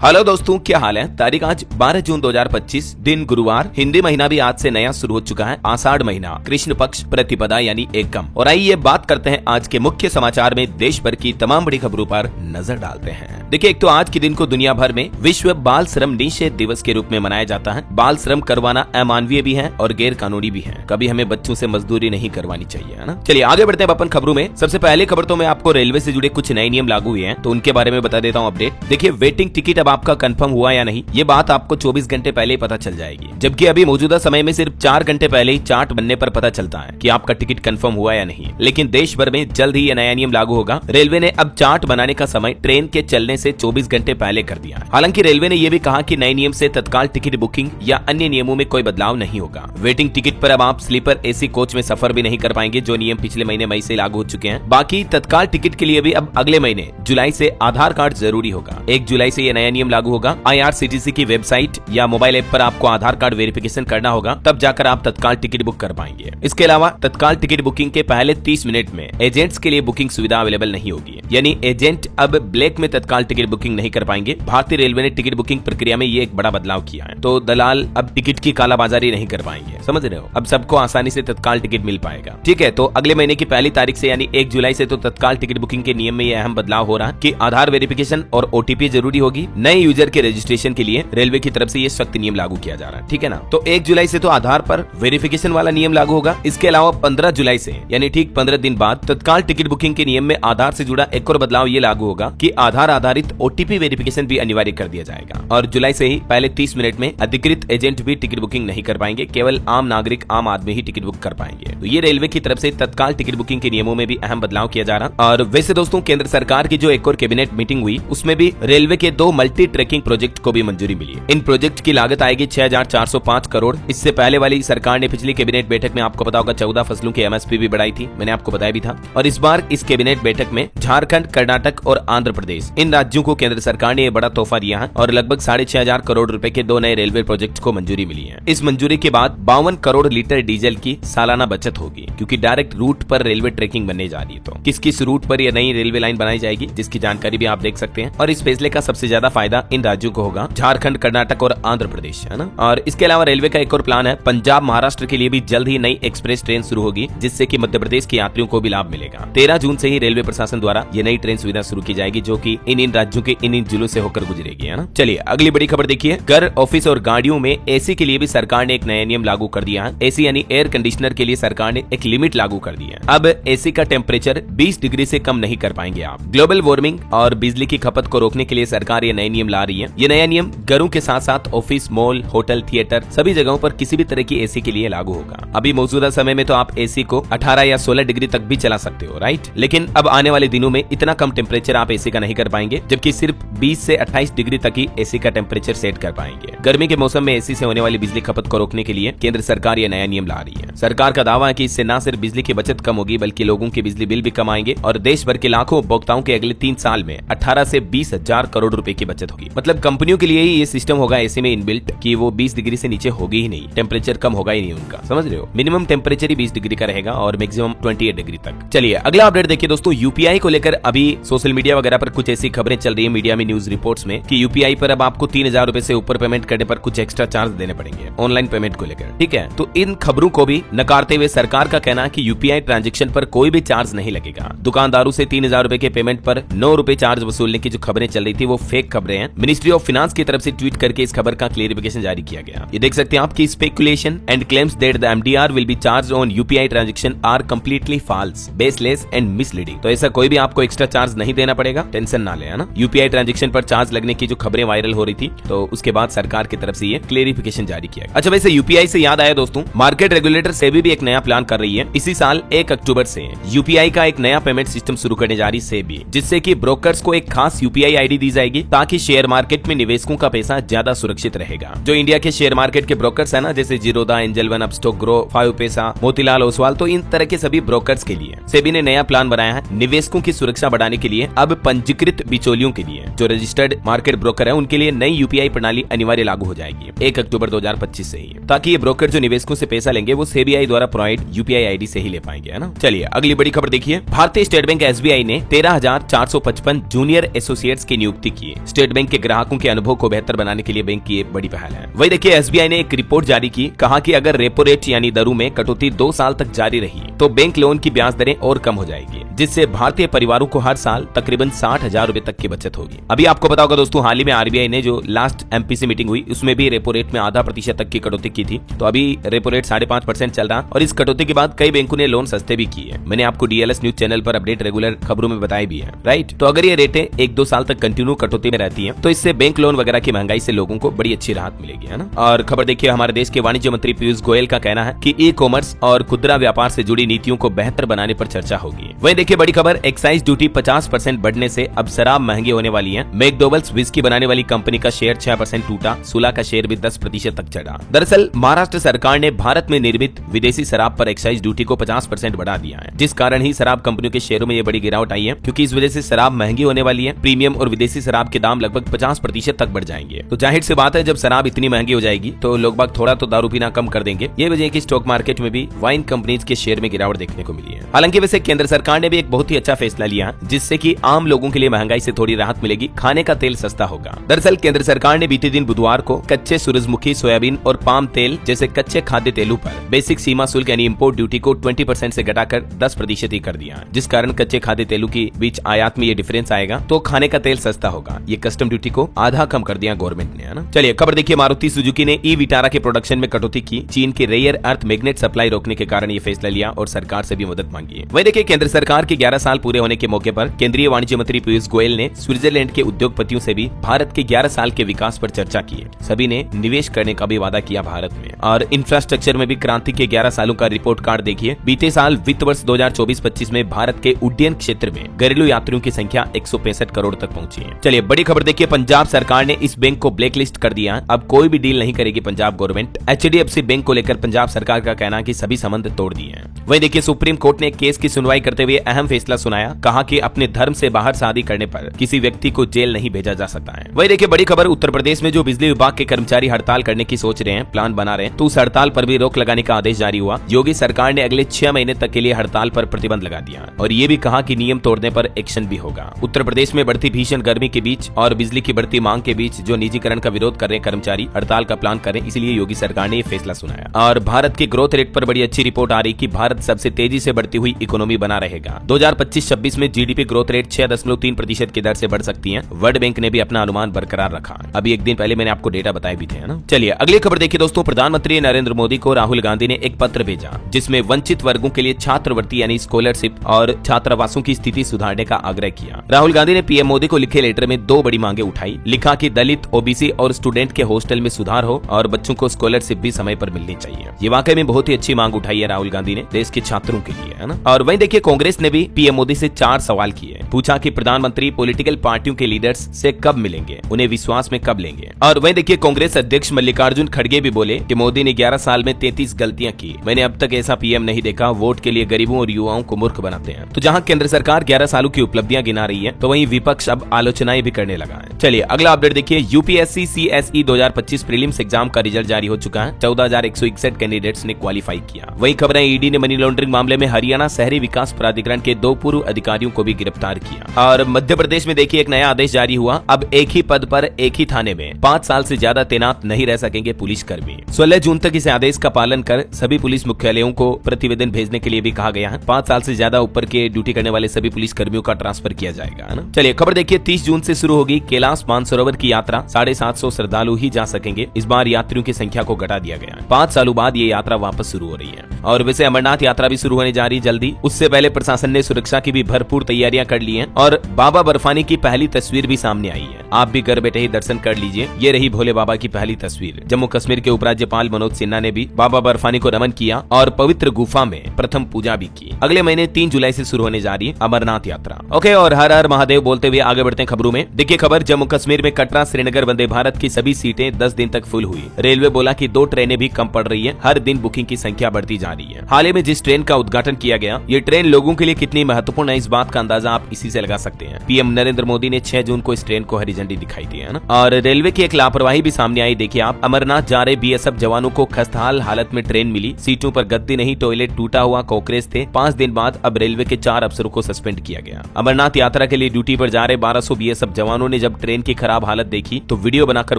Hello दोस्तों, क्या हाल है। तारीख आज 12 जून 2025, दिन गुरुवार। हिंदी महीना भी आज से नया शुरू हो चुका है। आषाढ़ महीना, कृष्ण पक्ष, प्रतिपदा यानी एकम। और आइए बात करते हैं आज के मुख्य समाचार में देश भर की तमाम बड़ी खबरों पर नजर डालते हैं। देखिए, एक तो आज के दिन को दुनिया भर में विश्व बाल श्रम निषेध दिवस के रूप में मनाया जाता है। बाल श्रम करवाना अमानवीय भी है और गैर कानूनी भी है। कभी हमें बच्चों से मजदूरी नहीं करवानी चाहिए, है ना। चलिए आगे बढ़ते हैं अपन खबरों में। सबसे पहले खबर तो मैं आपको रेलवे से जुड़े कुछ नए नियम लागू हुए हैं, तो उनके बारे में बता देता हूँ अपडेट। देखिए, वेटिंग टिकट अब आपका कंफर्म हुआ या नहीं, ये बात आपको 24 घंटे पहले ही पता चल जाएगी। जबकि अभी मौजूदा समय में सिर्फ 4 घंटे पहले ही चार्ट बनने पर पता चलता है कि आपका टिकट कंफर्म हुआ या नहीं। लेकिन देश भर में जल्द ही यह नया नियम लागू होगा। रेलवे ने अब चार्ट बनाने का समय ट्रेन के चलने से 24 घंटे पहले कर दिया है। हालांकि रेलवे ने यह भी कहा कि नए नियम से तत्काल टिकट बुकिंग या अन्य नियमों में कोई बदलाव नहीं होगा। वेटिंग टिकट पर अब आप स्लीपर एसी कोच में सफर भी नहीं कर पाएंगे, जो नियम पिछले महीने मई से लागू हो चुके हैं। बाकी तत्काल टिकट के लिए भी अब अगले महीने जुलाई से आधार कार्ड जरूरी होगा। 1 जुलाई से यह नया नियम लागू होगा। IRCTC की वेबसाइट या मोबाइल ऐप पर आपको आधार कार्ड वेरिफिकेशन करना होगा, तब जाकर आप तत्काल टिकट बुक कर पाएंगे। इसके अलावा तत्काल टिकट बुकिंग के पहले 30 मिनट में एजेंट्स के लिए बुकिंग सुविधा अवेलेबल नहीं होगी, यानी एजेंट अब ब्लैक में तत्काल टिकट बुकिंग नहीं कर पाएंगे। भारतीय रेलवे ने टिकट बुकिंग प्रक्रिया में ये एक बड़ा बदलाव किया है, तो दलाल अब टिकट की कालाबाजारी नहीं कर पाएंगे। समझ रहे हो, अब सबको आसानी से तत्काल टिकट मिल पाएगा। ठीक है, तो अगले महीने की पहली तारीख से यानी 1 जुलाई से तो तत्काल टिकट बुकिंग के नियम में यह अहम बदलाव हो रहा है कि आधार वेरिफिकेशन और OTP जरूरी होगी। नए यूजर के रजिस्ट्रेशन के लिए रेलवे की तरफ से ये सख्त नियम लागू किया जा रहा है। ठीक है ना, तो 1 जुलाई से तो आधार पर वेरिफिकेशन वाला नियम लागू होगा। इसके अलावा 15 जुलाई से यानी ठीक 15 दिन बाद तत्काल टिकट बुकिंग के नियम में आधार से जुड़ा एक और बदलाव ये लागू होगा कि आधार आधारित OTP वेरिफिकेशन भी अनिवार्य कर दिया जाएगा। और जुलाई से ही पहले 30 मिनट में अधिकृत एजेंट भी टिकट बुकिंग नहीं कर पाएंगे, केवल आम नागरिक, आम आदमी ही टिकट बुक कर पाएंगे। तो ये रेलवे की तरफ से तत्काल टिकट बुकिंग के नियमों में भी अहम बदलाव किया जा रहा। और वैसे दोस्तों, केंद्र सरकार की जो एक और कैबिनेट मीटिंग हुई, उसमें भी रेलवे के 2 मल्टी ट्रैकिंग प्रोजेक्ट को भी मंजूरी मिली। इन प्रोजेक्ट की लागत आएगी 6405 करोड़। इससे पहले वाली सरकार ने पिछली कैबिनेट बैठक में आपको पता होगा 14 फसलों की MSP भी बढ़ाई थी, मैंने आपको बताया भी था। और इस बार इस कैबिनेट बैठक में झारखंड, कर्नाटक और आंध्र प्रदेश, इन राज्यों को केंद्र सरकार ने बड़ा तोहफा दिया है और लगभग 6500 करोड़ रुपए के 2 नए रेलवे प्रोजेक्ट को मंजूरी मिली है। इस मंजूरी के बाद 52 करोड़ लीटर डीजल की सालाना बचत होगी, क्योंकि डायरेक्ट रूट पर रेलवे ट्रैकिंग बनने जा रही है। तो किस किस रूट पर यह नई रेलवे लाइन बनाई जाएगी, जिसकी जानकारी भी आप देख सकते हैं। और इस फैसले का सबसे ज्यादा फायदा इन राज्यों को होगा, झारखंड, कर्नाटक और आंध्र प्रदेश, है ना। और इसके अलावा रेलवे का एक और प्लान है, पंजाब, महाराष्ट्र के लिए भी जल्द ही नई एक्सप्रेस ट्रेन शुरू होगी, जिससे कि मध्य प्रदेश के यात्रियों को भी लाभ मिलेगा। 13 जून से ही रेलवे प्रशासन द्वारा ये नई ट्रेन सुविधा शुरू की जाएगी, जो कि इन राज्यों के इन जिलों से होकर गुजरेगी, है ना। चलिए अगली बड़ी खबर देखिए। घर, ऑफिस और गाड़ियों में एसी के लिए भी सरकार ने एक नया नियम लागू कर दिया है। एसी यानी एयर कंडीशनर के लिए सरकार ने एक लिमिट लागू कर दी है। अब एसी का टेम्परेचर 20 डिग्री से कम नहीं कर पाएंगे आप। ग्लोबल वार्मिंग और बिजली की खपत को रोकने के लिए सरकार ये नए नियम ला रही है। ये नया नियम घरों के साथ साथ ऑफिस, मॉल, होटल, थिएटर, सभी जगहों पर किसी भी तरह की एसी के लिए लागू होगा। अभी मौजूदा समय में तो आप एसी को 18 या 16 डिग्री तक भी चला सकते हो, राइट। लेकिन अब आने वाले दिनों में इतना कम टेम्परेचर आप एसी का नहीं कर पाएंगे, जबकि सिर्फ 20 से 28 डिग्री तक ही एसी का टेम्परेचर सेट कर पाएंगे। गर्मी के मौसम में एसी से होने वाली बिजली खपत को रोकने के लिए केंद्र सरकार यह नया नियम ला रही है। सरकार का दावा है कि इससे न सिर्फ बिजली की बचत कम होगी, बल्कि लोगों के बिजली बिल भी कम आएंगे और देश भर के लाखों उपभोक्ताओं के अगले 3 साल में 18 से 20 हजार करोड़ रुपए की बचत होगी। मतलब कंपनियों के लिए ही ये सिस्टम होगा एसी में इनबिल्ट कि वो 20 डिग्री से नीचे होगी ही नहीं, टेम्परेचर कम होगा ही नहीं उनका, समझ रहे हो। मिनिमम टेम्परेचर ही 20 डिग्री का रहेगा और मैक्सिमम 28 डिग्री तक। चलिए अगला अपडेट देखिए दोस्तों। UPI को लेकर अभी सोशल मीडिया वगैरह पर कुछ ऐसी खबरें चल रही है, मीडिया में, न्यूज रिपोर्ट्स में, कि UPI पर अब आपको 3000 रुपए से ऊपर पेमेंट करने पर कुछ एक्स्ट्रा चार्ज देने पड़ेंगे ऑनलाइन पेमेंट को लेकर। ठीक है, तो इन खबरों को भी नकारते हुए सरकार का कहना है कि UPI ट्रांजेक्शन पर कोई भी चार्ज नहीं लगेगा। दुकानदारों से 3000 रुपए के पेमेंट पर 9 रुपए चार्ज वसूलने की जो खबरें चल रही थी वो फेक खबरें हैं। मिनिस्ट्री ऑफ फाइनेंस की तरफ से ट्वीट करके इस खबर का क्लेरिफिकेशन जारी किया गया। ये देख सकते हैं आप कि speculation and claims that the MDR will be charge on UPI transaction are completely false, baseless and misleading. तो ऐसा कोई भी आपको एक्स्ट्रा चार्ज नहीं देना पड़ेगा, टेंशन ना ले, है ना। UPI ट्रांजेक्शन पर चार्ज लगने की जो खबरें वायरल हो रही थी, तो उसके बाद सरकार की तरफ से ये क्लेरिफिकेशन जारी किया। अच्छा, वैसे UPI से याद आया दोस्तों, मार्केट रेगुलेटर सेबी भी एक नया प्लान कर रही है। इसी साल 1 अक्टूबर से UPI का एक नया पेमेंट सिस्टम शुरू करने जा रही सेबी, जिससे कि ब्रोकर्स को एक खास UPI ID दी जाएगी, ताकि शेयर मार्केट में निवेशकों का पैसा ज्यादा सुरक्षित रहेगा। जो इंडिया के शेयर मार्केट के ब्रोकर्स है ना, जैसे Zerodha, angel one, Upstox grow, 5 पैसा, मोतीलाल ओसवाल, तो इन तरह के सभी ब्रोकर्स के लिए सेबी ने नया प्लान बनाया है। निवेशकों की सुरक्षा बढ़ाने के लिए अब पंजीकृत बिचौलियों के लिए, जो रजिस्टर्ड मार्केट ब्रोकर है, उनके लिए नई UPI प्रणाली अनिवार्य लागू हो जाएगी 1 अक्टूबर 2025 से ही, ताकि ये ब्रोकर जो निवेशकों से पैसा लेंगे वो सेबीआई द्वारा प्रोवाइड UPI ID से ही ले पाएंगे, है ना। चलिए अगली बड़ी खबर देखिए। भारतीय स्टेट बैंक SBI ने 13,455 जूनियर एसोसिएट्स की नियुक्ति की। स्टेट स्टेट बैंक के ग्राहकों के अनुभव को बेहतर बनाने के लिए बैंक की एक बड़ी पहल है। वही देखिए एसबीआई ने एक रिपोर्ट जारी की, कहा कि अगर रेपो रेट यानी दरों में कटौती 2 साल तक जारी रही तो बैंक लोन की ब्याज दरें और कम हो जाएगी, जिससे भारतीय परिवारों को हर साल तकरीबन 60,000 रुपए तक की बचत होगी। अभी आपको पता होगा दोस्तों, हाल ही में आरबीआई ने जो लास्ट एमपीसी मीटिंग हुई उसमें भी रेपो रेट में आधा प्रतिशत तक की कटौती की थी। तो अभी रेपो रेट 5.5% चल रहा और इस कटौती के बाद कई बैंकों ने लोन सस्ते भी किए। मैंने आपको डीएलएस न्यूज चैनल पर अपडेट रेगुलर खबरों में बताई भी है, राइट। तो अगर ये रेटें 1-2 साल तक कंटिन्यू कटौती में रहती है तो इससे बैंक लोन वगैरह की महंगाई से लोगों को बड़ी अच्छी राहत मिलेगी, है ना। और खबर देखिए, हमारे देश के वाणिज्य मंत्री पीयूष गोयल का कहना है कि ई कॉमर्स और खुदरा व्यापार से जुड़ी नीतियों को बेहतर बनाने पर चर्चा होगी। वहीं देखिए बड़ी खबर, एक्साइज ड्यूटी 50% बढ़ने से अब शराब महंगी होने वाली है। मैकडॉवेल्स विस्की बनाने वाली कंपनी का शेयर 6% टूटा, सुला का शेयर भी 10% तक चढ़ा। दरअसल महाराष्ट्र सरकार ने भारत में निर्मित विदेशी शराब पर एक्साइज ड्यूटी को 50% बढ़ा दिया है, जिस कारण ही शराब कंपनियों के शेयरों में ये बड़ी गिरावट आई है, क्योंकि इस वजह से शराब महंगी होने वाली है। प्रीमियम और विदेशी शराब के दाम लगभग 50% तक बढ़ जाएंगे। तो जाहिर सी बात है, जब शराब इतनी महंगी हो जाएगी तो लोग बाग थोड़ा तो दारू पीना कम कर देंगे। ये वजह है कि स्टॉक मार्केट में भी वाइन कंपनीज के शेयर में गिरावट देखने को मिली है। हालांकि वैसे केंद्र सरकार ने भी एक बहुत ही अच्छा फैसला लिया, जिससे कि आम लोगों के लिए महंगाई से थोड़ी राहत मिलेगी, खाने का तेल सस्ता होगा। दरअसल केंद्र सरकार ने बीते दिन बुधवार को कच्चे सूरजमुखी, सोयाबीन और पाम तेल जैसे कच्चे खाद्य तेलों पर बेसिक सीमा शुल्क यानी इंपोर्ट ड्यूटी को 20% से घटाकर 10% ही कर दिया, जिस कारण कच्चे खाद्य तेलों के बीच आयात में ये डिफरेंस आएगा तो खाने का तेल सस्ता होगा। ये कस्टम ड्यूटी को आधा कम कर दिया गवर्नमेंट ने, है ना। चलिए खबर देखिए, मारुति सुजुकी ने ई विटारा के प्रोडक्शन में कटौती की। चीन के रेयर अर्थ मैग्नेट सप्लाई रोकने के कारण ये फैसला लिया और सरकार से भी मदद मांगी है। वही देखिए, केंद्र सरकार के 11 साल पूरे होने के मौके पर केंद्रीय वाणिज्य मंत्री पीयूष गोयल ने स्विट्जरलैंड के उद्योगपतियों से भी भारत के 11 साल के विकास पर चर्चा की है। सभी ने निवेश करने का भी वादा किया भारत में, और इंफ्रास्ट्रक्चर में भी क्रांति के 11 सालों का रिपोर्ट कार्ड देखिए। बीते साल वित्त वर्ष 2024-25 में भारत के उड्डयन क्षेत्र में घरेलू यात्रियों की संख्या 165 करोड़ तक पहुंची है। चलिए बड़ी खबर देखिए, पंजाब सरकार ने इस बैंक को ब्लैकलिस्ट कर दिया। अब कोई भी डील नहीं करेगी पंजाब गवर्नमेंट। एचडीएफसी बैंक को लेकर पंजाब सरकार का कहना है कि सभी संबंध तोड़ दिए हैं। वहीं देखिए, सुप्रीम कोर्ट ने केस की सुनवाई करते हुए अहम फैसला सुनाया, कहा कि अपने धर्म से बाहर शादी करने पर किसी व्यक्ति को जेल नहीं भेजा जा सकता है। वहीं देखिए बड़ी खबर, उत्तर प्रदेश में जो बिजली विभाग के कर्मचारी हड़ताल करने की सोच रहे हैं, प्लान बना रहे हैं, तो उस हड़ताल पर भी रोक लगाने का आदेश जारी हुआ। योगी सरकार ने अगले 6 महीने तक के लिए हड़ताल पर प्रतिबंध लगा दिया और ये भी कहा कि नियम तोड़ने पर एक्शन भी होगा। उत्तर प्रदेश में बढ़ती भीषण गर्मी के बीच और बिजली की बढ़ती मांग के बीच जो निजीकरण का विरोध कर रहे कर्मचारी हड़ताल का प्लान करें, इसलिए योगी सरकार ने ये फैसला सुनाया। और भारत के ग्रोथ रेट पर बड़ी अच्छी रिपोर्ट आ रही कि भारत सबसे तेजी से बढ़ती हुई इकोनॉमी बना रहेगा। 2025-26 में जीडीपी ग्रोथ रेट 6.3% की दर से बढ़ सकती है। वर्ल्ड बैंक ने भी अपना अनुमान बरकरार रखा। अभी एक दिन पहले मैंने आपको डेटा बताए भी थे, है ना। चलिए अगली खबर देखिए दोस्तों, प्रधानमंत्री नरेंद्र मोदी को राहुल गांधी ने एक पत्र भेजा, जिसमें वंचित वर्गों के लिए छात्रवृत्ति यानी स्कॉलरशिप और छात्रावासों की स्थिति सुधारने का आग्रह किया। राहुल गांधी ने पीएम मोदी को लिखे लेटर में 2 बड़ी मांगे उठाई। लिखा कि दलित, ओबीसी और स्टूडेंट के हॉस्टल में सुधार हो और बच्चों को स्कॉलरशिप भी समय पर मिलनी चाहिए। ये वाकई में बहुत ही अच्छी मांग उठाई है राहुल गांधी ने देश के छात्रों के लिए, है ना। और वहीं देखिए, कांग्रेस ने भी पीएम मोदी से 4 सवाल किए। पूछा कि प्रधानमंत्री पॉलिटिकल पार्टियों के लीडर्स से कब मिलेंगे, उन्हें विश्वास में कब लेंगे। और वहीं देखिए, कांग्रेस अध्यक्ष मल्लिकार्जुन खड़गे भी बोले कि मोदी ने 11 साल में 33 गलतियां की। मैंने अब तक ऐसा पीएम नहीं देखा, वोट के लिए गरीबों और युवाओं को मूर्ख बनाते हैं। तो जहां केंद्र सरकार 11 सालों की उपलब्धियां गिना रही है, तो वहीं विपक्ष अब आलोचनाएं भी करने लगा है। चलिए अगला अपडेट देखिए, यूपीएससी सीएसई 2025 प्रीलिम्स एग्जाम का रिजल्ट जारी हो चुका है। 14,161 कैंडिडेट्स ने क्वालिफाई किया। वहीं खबर है, ईडी ने मनी लॉन्ड्रिंग मामले में हरियाणा शहरी विकास प्राधिकरण के 2 पूर्व अधिकारियों को भी गिरफ्तार किया। और मध्य प्रदेश में देखिए, एक नया आदेश जारी हुआ। अब एक ही पद पर एक ही थाने में 5 साल से ज्यादा तैनात नहीं रह सकेंगे पुलिसकर्मी। 16 जून तक इस आदेश का पालन कर सभी पुलिस मुख्यालयों को प्रतिवेदन भेजने के लिए भी कहा गया है। 5 साल से ज्यादा ऊपर के ड्यूटी करने वाले सभी पुलिस कर्मियों का ट्रांसफर किया जाएगा, है ना। चलिए खबर देखिए, 30 जून से शुरू होगी कैलाश मानसरोवर की यात्रा। 750 श्रद्धालु ही जा सकेंगे। इस बार यात्रियों की संख्या को घटा दिया गया है। 5 सालों बाद ये यात्रा वापस शुरू हो रही है। और वैसे अमरनाथ यात्रा भी शुरू होने जा रही जल्दी। उससे पहले प्रशासन ने सुरक्षा की भी भरपूर तैयारियां कर ली हैं और बाबा बर्फानी की पहली तस्वीर भी सामने आई है। आप भी घर बैठे ही दर्शन कर लीजिए। ये रही भोले बाबा की पहली तस्वीर। जम्मू कश्मीर के उपराज्यपाल मनोज सिन्हा ने भी बाबा बर्फानी को नमन किया और पवित्र गुफा में प्रथम पूजा भी की। अगले महीने 3 जुलाई से शुरू होने जा रही है अमरनाथ यात्रा। ओके, और हर हर महादेव बोलते हुए आगे बढ़ते हैं खबरों में। देखिए खबर, जम्मू कश्मीर में कटरा श्रीनगर वंदे भारत की सभी सीटें 10 दिन तक फुल हुई। रेलवे बोला कि 2 ट्रेनें भी कम पड़ रही है। हर दिन बुकिंग की संख्या बढ़ती जा रही है। हाल ही में जिस ट्रेन का उद्घाटन किया गया, ये ट्रेन लोगों के लिए कितनी महत्वपूर्ण है, इस बात का अंदाजा आप इसी से लगा सकते हैं। पीएम नरेंद्र मोदी ने 6 जून को इस ट्रेन को हरी झंडी दिखाई दी, है ना। और रेलवे की एक लापरवाही भी सामने आई। देखिए आप, अमरनाथ जा रहे बीएसएफ जवानों को खस्ताहाल हालत में ट्रेन मिली। सीटों पर गद्दी नहीं, टॉयलेट टूटा हुआ, कॉकरेज थे। 5 दिन बाद अब रेलवे के 4 अफसरों को सस्पेंड किया गया। अमरनाथ यात्रा के लिए ड्यूटी पर जा रहे 1200 बीएसएफ जवानों ने जब ट्रेन की खराब हालत देखी तो वीडियो बनाकर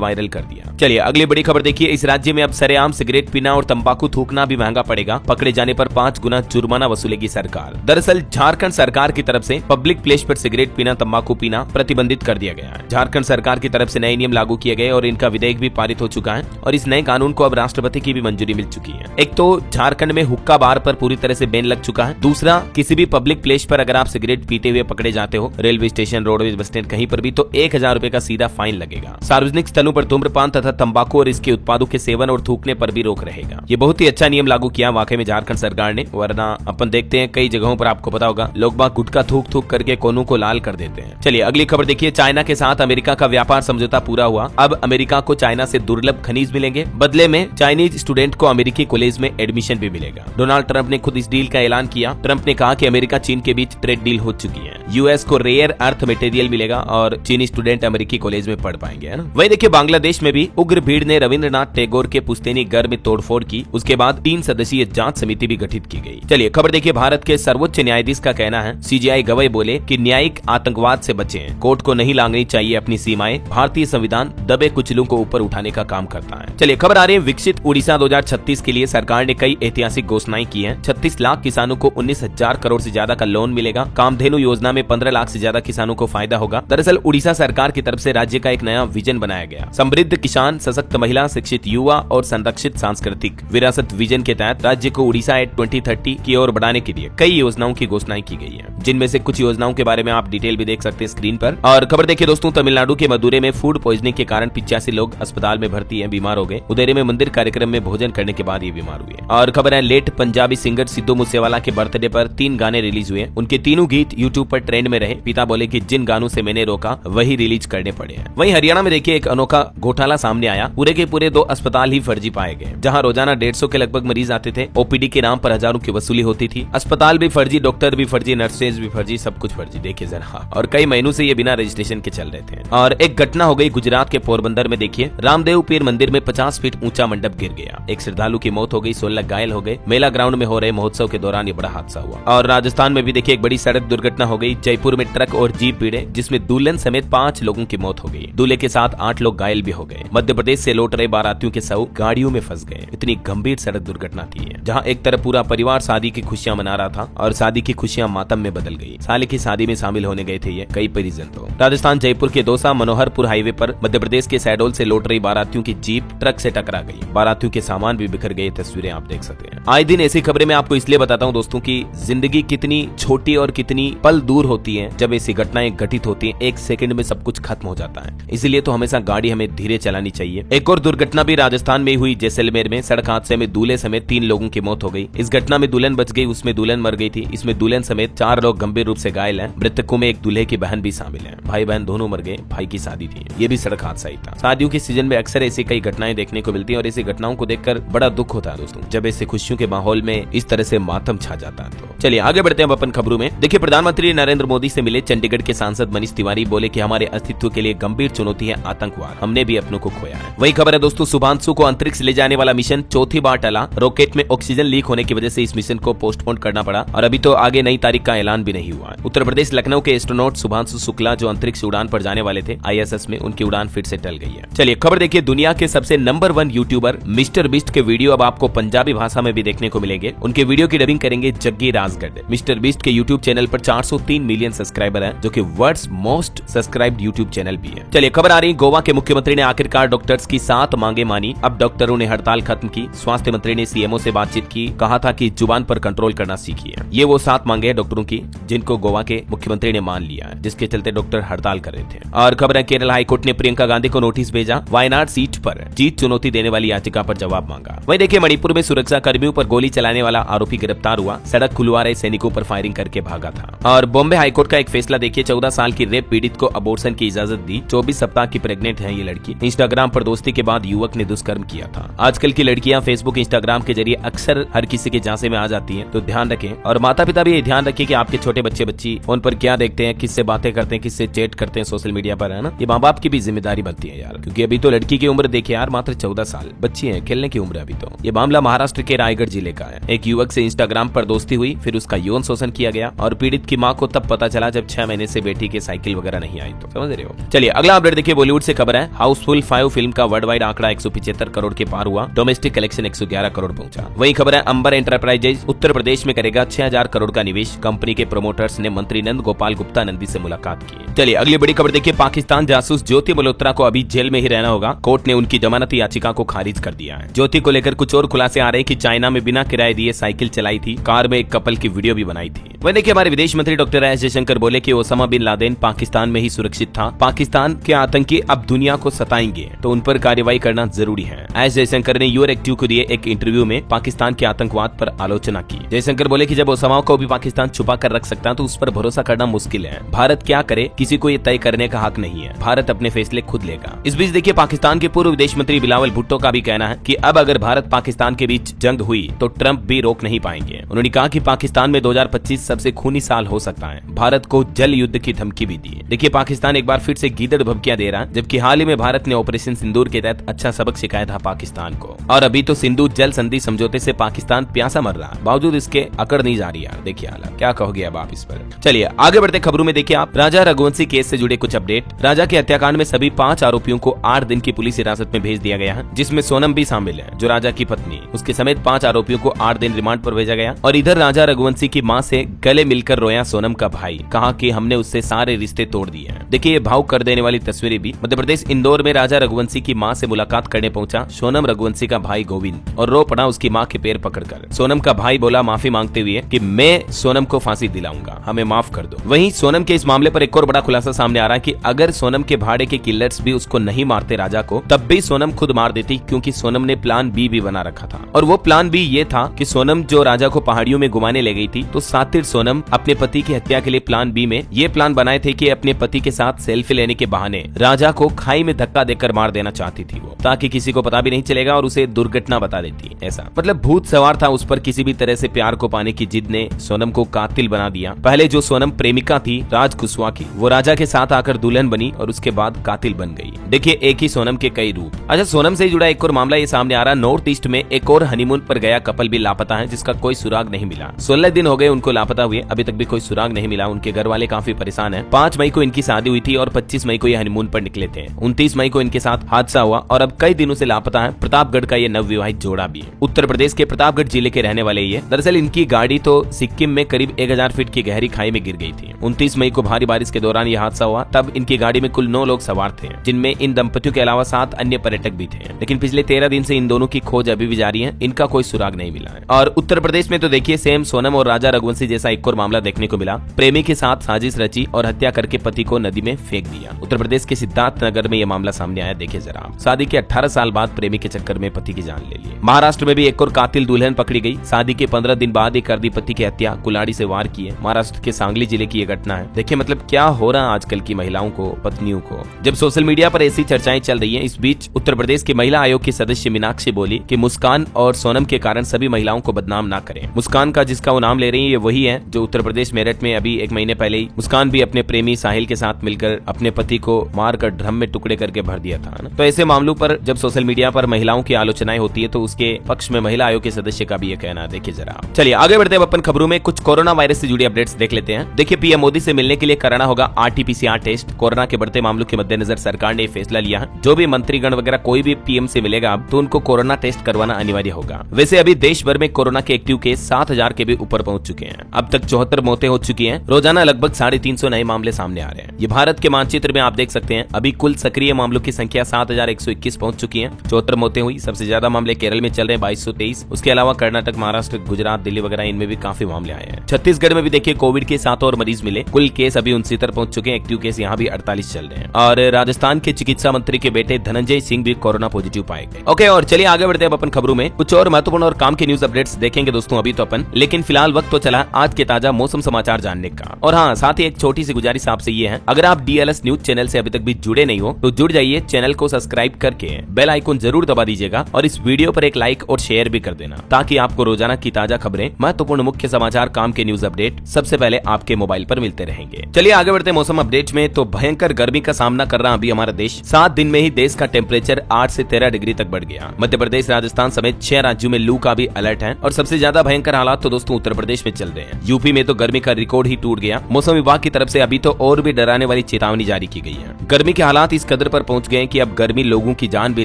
वायरल कर दिया। चलिए अगली बड़ी खबर देखिए। इस राज्य में अब सरेआम सिगरेट पीना और तंबाकू थूकना भी महंगा पड़ेगा। पकड़े जाने पर 5 गुना जुर्माना वसूलेगी सरकार। दरअसल झारखंड सरकार की तरफ से पब्लिक प्लेस पर सिगरेट पीना, तंबाकू पीना प्रतिबंधित कर दिया गया है। झारखंड सरकार की तरफ से नए नियम लागू किए गए और इनका विधेयक भी पारित हो चुका है और इस नए कानून को अब राष्ट्रपति की भी मंजूरी मिल चुकी है। एक तो झारखंड में हुक्का बार पर पूरी तरह से बैन लग चुका है। दूसरा, किसी भी पब्लिक प्लेस पर अगर आप सिगरेट पीते हुए पकड़े जाते हो, railway station, roadways, bus stand, कहीं पर भी, तो 1000 रुपए का सीधा फाइन लगेगा। सार्वजनिक स्थलों पर धूम्रपान तथा तंबाकू और इसके उत्पादों के सेवन और थूकने पर भी रोक रहेगा। ये बहुत ही अच्छा नियम लागू किया वाकई में झारखंड सरकार ने, वरना अपन देखते हैं कई जगहों पर आपको पता होगा लोग बाग गुटखा थूक थूक करके कोनों को लाल कर देते हैं। चलिए अगली खबर देखिए। चाइना के साथ अमेरिका का व्यापार समझौता पूरा हुआ। अब अमेरिका को चाइना से दुर्लभ खनिज मिलेंगे। बदले में चाइनीज स्टूडेंट को अमेरिकी कॉलेज में एडमिशन भी मिलेगा। डोनाल्ड ट्रंप ने खुद इस डील का ऐलान किया। ट्रंप ने कहा कि अमेरिका चीन के बीच ट्रेड डील हो चुकी है। यूएस को रेयर अर्थ मटेरियल मिलेगा और चीनी स्टूडेंट अमेरिकी कॉलेज में पढ़ पाएंगे, है ना। वही देखिए बांग्लादेश में भी उग्र भीड़ ने रविंद्रनाथ टैगोर के पुश्तैनी घर में तोड़फोड़ की। उसके बाद 3 सदस्यीय जांच समिति भी गठित की गई। चलिए खबर देखिए। भारत के सर्वोच्च न्यायाधीश का कहना है, सीजीआई गवाही बोले कि न्यायिक आतंकवाद से बचें। कोर्ट को नहीं लांघनी चाहिए अपनी सीमाएं। भारतीय संविधान दबे कुचलों को ऊपर उठाने का काम करता है। चलिए खबर आ रही है विकसित उड़ीसा 2036 के लिए सरकार ने कई ऐतिहासिक घोषणाएं की हैं। 36 लाख किसानों को 19,000 करोड़ से ज्यादा का लोन मिलेगा। कामधेनु योजना में 15 लाख से ज्यादा किसानों को फायदा होगा। दरअसल उड़ीसा सरकार की तरफ से राज्य का एक नया विजन बनाया गया। समृद्ध किसान, सशक्त महिला, शिक्षित युवा और संरक्षित सांस्कृतिक विरासत विजन के तहत राज्य को उड़ीसा एट 2030 की ओर बढ़ाने के लिए कई योजनाओं की घोषणाएं की गई है, जिनमें से कुछ योजनाओं के बारे में आप डिटेल भी देख सकते हैं स्क्रीन पर। और खबर देखिए दोस्तों, तमिलनाडु के मदुरै में फूड पॉइजनिंग के कारण 85 लोग अस्पताल में भर्ती हैं, बीमार हो गए। उदयरे में मंदिर कार्यक्रम में भोजन करने के बाद ये बीमार हुए। और खबर है लेट पंजाबी सिंगर सिद्धू मूसेवाला के बर्थडे पर 3 गाने रिलीज हुए। उनके तीनों गीत यूट्यूब पर ट्रेंड में रहे। पिता बोले कि जिन गानों से मैंने रोका वही रिलीज करने पड़े हैं। वहीं हरियाणा में देखिए एक अनोखा घोटाला सामने आया। पूरे के पूरे 2 अस्पताल ही फर्जी पाए गए, जहां रोजाना 150 के लगभग मरीज आते थे। ओपीडी के नाम पर हजारों की वसूली होती थी। अस्पताल भी फर्जी, डॉक्टर भी फर्जी, नर्सेज भी फर्जी, सब कुछ फर्जी। देखिए जरा, और कई महीनों से ये बिना रजिस्ट्रेशन के चल रहे थे। और एक घटना हो गई गुजरात के पोरबंदर में। देखिए रामदेव पीर मंदिर में 50 फीट ऊंचा मंडप गिर गया। एक श्रद्धालु की मौत हो गई, 16 घायल हो गए। मेला ग्राउंड में हो रहे महोत्सव के दौरान ये बड़ा हादसा हुआ। और राजस्थान में भी देखिए एक बड़ी सड़क दुर्घटना हो गई। जयपुर में ट्रक और जीप भिड़े, जिसमें दुल्हन समेत 5 लोगों की मौत हो गई। दूल्हे के साथ 8 लोग घायल भी हो गए। मध्य प्रदेश से लौट रहे बारातियों के शव गाड़ियों में फंस गए। इतनी गंभीर सड़क दुर्घटना थी, जहां एक तरफ पूरा परिवार शादी की खुशियां मना रहा था और शादी की खुशियां मातम में बदल गई। साले की शादी में शामिल होने गए थे ये कई परिजन। तो राजस्थान जयपुर के दौसा मनोहरपुर हाईवे पर मध्य प्रदेश के शहडोल से लौट रही बारातियों की जीप ट्रक से टकरा गई। बारातियों के सामान भी बिखर गए। तस्वीरें आप देख सकते हैं। आए दिन ऐसी खबरें मैं आपको इसलिए बताता हूं दोस्तों की जिंदगी कितनी छोटी और कितनी पल दूर होती है। जब ऐसी घटनाएं घटित होती हैं, 1 सेकंड में सब कुछ खत्म हो जाता है। इसीलिए तो हमेशा गाड़ी हमें धीरे चलानी चाहिए। एक और दुर्घटना भी राजस्थान में हुई। जैसलमेर में सड़क हादसे में दूल्हे समेत 3 लोगों की मौत हो गई। इस घटना में दुल्हन बच गई, उसमें दुल्हन मर गई थी। इसमें दुल्हन समेत 4 लोग गंभीर रूप से घायल हैं। मृतकों में एक दूल्हे की बहन भी शामिल है। भाई बहन दोनों मर गए। भाई की शादी थी, ये भी सड़क हादसा ही था। शादियों के सीजन में अक्सर ऐसी कई घटनाएं देखने को मिलती है और ऐसी घटनाओं को देखकर बड़ा दुख होता है दोस्तों, जब ऐसे खुशियों के माहौल में इस तरह से मातम छा जाता है। तो चलिए आगे बढ़ते हैं अपन खबरों में। देखिए प्रधानमंत्री नरेंद्र मोदी से मिले चंडीगढ़ के सांसद मनीष तिवारी। बोले कि हमारे अस्तित्व के लिए गंभीर चुनौती है आतंकवाद, हमने भी अपनों को खोया है। वही खबर है दोस्तों, शुभांशु को अंतरिक्ष ले जाने वाला मिशन चौथी बार टला। रॉकेट में ऑक्सीजन लीक होने की वजह से इस मिशन को पोस्टपोन करना पड़ा और अभी तो आगे नई तारीख का ऐलान भी नहीं हुआ। उत्तर प्रदेश लखनऊ के एस्ट्रोनॉट शुभांशु शुक्ला जो अंतरिक्ष उड़ान पर जाने वाले थे ISS में, उनकी उड़ान फिर से टल गई है। चलिए खबर देखिए, दुनिया के सबसे नंबर 1 यूट्यूबर मिस्टर बीस्ट के वीडियो अब आपको पंजाबी भाषा में भी देखने को मिलेंगे। उनके वीडियो की डबिंग करेंगे जग्गी राजगढ़। मिस्टर बीस्ट के यूट्यूब चैनल पर 403 मिलियन सब्सक्राइबर है, जो कि world's most subscribed YouTube channel भी है। चलिए खबर आ रही, गोवा के मुख्यमंत्री ने आखिरकार डॉक्टर्स की 7 मांगे मानी। अब डॉक्टरों ने हड़ताल खत्म की। स्वास्थ्य मंत्री ने CMO से बातचीत की, कहा था कि जुबान पर कंट्रोल करना सीखिए। ये वो 7 मांगे हैं डॉक्टरों की, जिनको गोवा के मुख्यमंत्री ने मान लिया है, जिसके चलते डॉक्टर हड़ताल कर रहे थे। और खबर है केरल हाईकोर्ट ने प्रियंका गांधी को नोटिस भेजा। वायनाड सीट पर जीत चुनौती देने वाली याचिका पर जवाब मांगा। वहीं देखिए मणिपुर में सुरक्षा कर्मियों पर गोली चलाने वाला आरोपी गिरफ्तार हुआ। सड़क खुलवा रहे सैनिकों पर फायरिंग करके भागा था। और बॉम्बे हाईकोर्ट का एक फैसला देखिए, 14 साल की रेप पीड़ित को अबॉर्शन की इजाजत दी। 24 सप्ताह की प्रेग्नेंट है ये लड़की। इंस्टाग्राम पर दोस्ती के बाद युवक ने दुष्कर्म किया था। आजकल की लड़कियां फेसबुक इंस्टाग्राम के जरिए अक्सर हर किसी के झांसे में आ जाती हैं, तो ध्यान रखें। और माता पिता भी ध्यान रखें कि आपके छोटे बच्चे बच्ची फोन पर क्या देखते हैं, किससे बातें करते हैं, किससे चैट करते हैं सोशल मीडिया पर, है ना। ये माँ बाप की भी जिम्मेदारी बनती है यार, क्योंकि अभी तो लड़की की उम्र देखिए यार, मात्र 14 साल बच्ची है, खेलने की उम्र अभी तो। ये मामला महाराष्ट्र के रायगढ़ जिले का है। एक युवक से इंस्टाग्राम पर दोस्ती हुई, फिर उसका यौन शोषण किया गया और पीड़ित की मां को तब पता चला जब 6 महीने से बेटी के साइकिल वगैरह नहीं आई। तो समझ रहे हो। चलिए अगला अपडेट देखिए, बॉलीवुड से खबर है। हाउसफुल 5 फिल्म का वर्ल्ड वाइड आंकड़ा 175 करोड़ के पार हुआ, डोमेस्टिक कलेक्शन 111 करोड़ पहुंचा। वही खबर है, अंबर एंटरप्राइजेज उत्तर प्रदेश में करेगा 6000 करोड़ का निवेश, कंपनी के प्रमोटर्स ने मंत्री नंद गोपाल गुप्ता नंदी से मुलाकात की। चलिए अगली बड़ी खबर देखिए, पाकिस्तान जासूस ज्योति मल्होत्रा को अभी जेल में ही रहना होगा, कोर्ट ने उनकी जमानती याचिका को खारिज कर दिया है। ज्योति को लेकर कुछ और खुलासे आ रहे हैं कि चाइना में बिना किराए दिए साइकिल चलाई थी, कार में एक कपल की वीडियो भी बनाई थी। वह देखिए, हमारे विदेश मंत्री डॉक्टर एस जयशंकर बोले कि ओसामा बिन लादेन पाकिस्तान में ही सुरक्षित था, पाकिस्तान के आतंकी अब दुनिया को सताएंगे तो उन पर कार्रवाई करना जरूरी है। एस जयशंकर ने यूर एक्टिव को दिए एक इंटरव्यू में पाकिस्तान के आतंकवाद पर आलोचना की। जयशंकर बोले कि जब ओसामा को भी पाकिस्तान छुपा कर रख सकता है तो उस पर भरोसा करना मुश्किल है। भारत क्या करे किसी को ये तय करने का हक नहीं है, भारत अपने फैसले खुद लेगा। इस बीच देखिए, पाकिस्तान के पूर्व विदेश मंत्री बिलावल भुट्टो का भी कहना है कि अब अगर भारत पाकिस्तान के बीच जंग हुई तो ट्रंप भी रोक नहीं पाएंगे। उन्होंने कहा कि पाकिस्तान में 2025 सबसे खूनी साल हो सकता है, भारत को जल युद्ध की धमकी भी दी। देखिए, पाकिस्तान एक बार फिर से गीदड़ भभकियां दे रहा है, जबकि हाल ही में भारत ने ऑपरेशन सिंदूर के तहत अच्छा सबक सिखाया था पाकिस्तान को, और अभी तो सिंधु जल संधि समझौते से पाकिस्तान प्यासा मर रहा, बावजूद इसके अकड़ नहीं जा रही। यार देखिए हालत क्या कहोगे अब आप इस पर। चलिए आगे बढ़ते खबरों में देखिए आप, राजा रघुवंशी केस से जुड़े कुछ अपडेट। राजा के हत्याकांड में सभी 5 आरोपियों को 8 दिन की पुलिस हिरासत में भेज दिया गया है, जिसमें सोनम भी शामिल है जो राजा की पत्नी, उसके समेत 5 आरोपियों को 8 दिन रिमांड पर भेजा गया। और इधर राजा रघुवंशी की मां से गले मिलकर रोया सोनम का भाई, कहा कि हमने उससे सारे रिश्ते तोड़ दिए हैं। देखिए ये भावुक कर देने वाली तस्वीरें भी। मध्य प्रदेश इंदौर में राजा रघुवंशी की मां से मुलाकात करने पहुंचा सोनम रघुवंशी का भाई गोविंद और रो पड़ा उसकी मां के पैर पकड़कर। सोनम का भाई बोला माफी मांगते हुए कि मैं सोनम को फांसी दिलाऊंगा, हमें माफ कर दो। वहीं सोनम के इस मामले पर एक और बड़ा खुलासा सामने आ रहा है कि अगर सोनम के भाड़े के किलर्स भी उसको नहीं मारते राजा को, तब भी सोनम खुद मार देती, क्योंकि सोनम ने प्लान बी भी बना रखा था। और वो प्लान बी ये था कि सोनम जो राजा को पहाड़ियों में घुमाने ले गई थी, तो सातिर सोनम अपने पति की हत्या के लिए प्लान बी में ये प्लान बनाए थे कि अपने पति के साथ सेल्फी लेने के बहाने राजा को खाई में धक्का देकर मार देना चाहती थी वो, ताकि किसी को पता भी नहीं चलेगा और उसे दुर्घटना बता देती। ऐसा मतलब भूत सवार था उस पर, किसी भी तरह से प्यार को पाने की जिद ने सोनम को कातिल बना दिया। पहले जो सोनम प्रेमिका थी राज कुशवाहा की, वो राजा के साथ आकर दुल्हन बनी और उसके बाद कातिल बन गई। देखिए एक ही सोनम के कई रूप। अच्छा, सोनम से जुड़ा एक और मामला ये सामने आ रहा, नॉर्थ ईस्ट में एक और हनीमून पर गया कपल भी लापता है, जिसका कोई सुराग नहीं मिला। 16 दिन हो गए उनको लापता हुए, अभी तक भी कोई सुराग नहीं मिला। उनके घर वाले काफी परेशान हैं। 5 मई को इनकी शादी हुई थी और 25 मई को ये हनीमून पर निकले थे। 29 मई को इनके साथ हादसा हुआ और अब कई दिनों से लापता है। प्रतापगढ़ का ये नवविवाहित जोड़ा भी है। उत्तर प्रदेश के प्रतापगढ़ जिले के रहने वाले ये। दरअसल इनकी गाड़ी तो सिक्किम में करीब 1000 फीट की गहरी खाई में गिर गई थी। 29 मई को भारी बारिश के दौरान यह हादसा हुआ। तब इनकी गाड़ी में कुल 9 लोग सवार थे, जिनमें इन दंपतियों के अलावा 7 अन्य पर्यटक भी थे। लेकिन पिछले 13 दिन से इन दोनों की खोज अभी भी जारी है, इनका कोई सुराग नहीं मिला है। और उत्तर प्रदेश में तो देखिए सेम सोनम और राजा रघुवंशी जैसा एक और मामला देखने को मिला। प्रेमी के साथ साजिश रची और हत्या करके पति को नदी में फेंक दिया। उत्तर प्रदेश के सिद्धार्थ नगर में यह मामला सामने आया। देखिए जरा, शादी के 18 साल बाद प्रेमी के चक्कर में पति की जान ले ली। महाराष्ट्र में भी एक और कातिल दुल्हन पकड़ी गई। शादी के 15 दिन बाद ही कर दी पति की हत्या, कुल्हाड़ी से वार किए। महाराष्ट्र के सांगली जिले की यह घटना है। देखिए मतलब क्या हो रहा है आजकल की महिलाओं को, पत्नियों को। जब सोशल मीडिया पर ऐसी चर्चाएं चल रही हैं, इस बीच उत्तर प्रदेश के महिला आयोग की सदस्य मीनाक्षी बोली कि मुस्कान और सोनम के कारण सभी महिलाओं को बदनाम ना करें। मुस्कान का जिसका वो नाम ले रही है ये वही है जो उत्तर प्रदेश मेरठ में अभी 1 महीने पहले ही मुस्कान भी अपने प्रेमी साहिल के साथ मिलकर अपने पति को मारकर ड्रम में टुकड़े करके भर दिया था ना। तो ऐसे मामलों पर जब सोशल मीडिया पर महिलाओं की आलोचनाएं होती है तो उसके पक्ष में महिला आयोग के सदस्य का भी ये कहना है। देखिए जरा, चलिए आगे बढ़ते हैं अपन खबरों में। कुछ कोरोना वायरस से जुड़ी अपडेट्स देख लेते हैं। देखिए पीएम मोदी से मिलने के लिए कराना होगा RT-PCR टेस्ट। कोरोना के बढ़ते मामलों के मद्देनजर सरकार ने फैसला लिया है, जो भी मंत्रीगण वगैरह कोई भी पीएम से मिलेगा अब तो उनको कोरोना टेस्ट करवाना अनिवार्य होगा। वैसे अभी देश भर में कोरोना के एक्टिव केस 7000 के भी ऊपर पहुंच चुके हैं। अब तक 74 मौतें हो चुकी हैं। रोजाना लगभग 350 नए मामले सामने आ रहे हैं। ये भारत के मानचित्र में आप देख सकते हैं। अभी कुल सक्रिय मामलों की संख्या 7121 पहुंच चुकी है। 74 मौतें हुई। सबसे ज्यादा मामले केरल में चल रहे हैं 2223। उसके अलावा कर्नाटक, महाराष्ट्र, गुजरात, दिल्ली वगैरह इनमें भी काफी मामले आए हैं। छत्तीसगढ़ में भी देखिए कोविड के 7 और मरीज मिले। कुल केस अभी 69 पहुंच चुके हैं। एक्टिव केस यहाँ भी 48 चल रहे हैं। और राजस्थान के चिकित्सा मंत्री के बेटे धनंजय सिंह भी कोरोना पॉजिटिव पाए गए। ओके, और चलिए आगे बढ़ते हैं अपन खबरों में। कुछ और महत्वपूर्ण और काम के न्यूज अपडेट्स देखेंगे दोस्तों अभी तो अपन, लेकिन फिलहाल वक्त तो चला आज के ताजा मौसम समाचार जानने का। और हाँ, साथ ही एक छोटी सी गुजारिश आपसे ये है, अगर आप DLS न्यूज चैनल से अभी तक भी जुड़े नहीं हो तो जुड़ जाइए। चैनल को सब्सक्राइब करके बेल आइकन जरूर दबा दीजिएगा और इस वीडियो पर एक लाइक और शेयर भी कर देना, ताकि आपको रोजाना की ताजा खबरें, महत्वपूर्ण मुख्य समाचार, काम के न्यूज अपडेट सबसे पहले आपके मोबाइल पर मिलते रहेंगे। चलिए आगे बढ़ते हैं मौसम अपडेट में। तो भयंकर गर्मी का सामना कर रहा अभी हमारा देश। 7 दिन में ही देश का टेम्परेचर 8 से 13 डिग्री तक बढ़ गया। मध्य प्रदेश, राजस्थान समेत 6 राज्यों में लू का भी अलर्ट है। और सबसे ज्यादा भयंकर हालात तो दोस्तों उत्तर प्रदेश में चल रहे हैं। यूपी में तो गर्मी का रिकॉर्ड ही टूट गया। मौसम विभाग की तरफ से अभी तो और भी डराने वाली चेतावनी जारी की गई है। गर्मी के हालात इस कदर पर पहुंच गए कि अब गर्मी लोगों की जान भी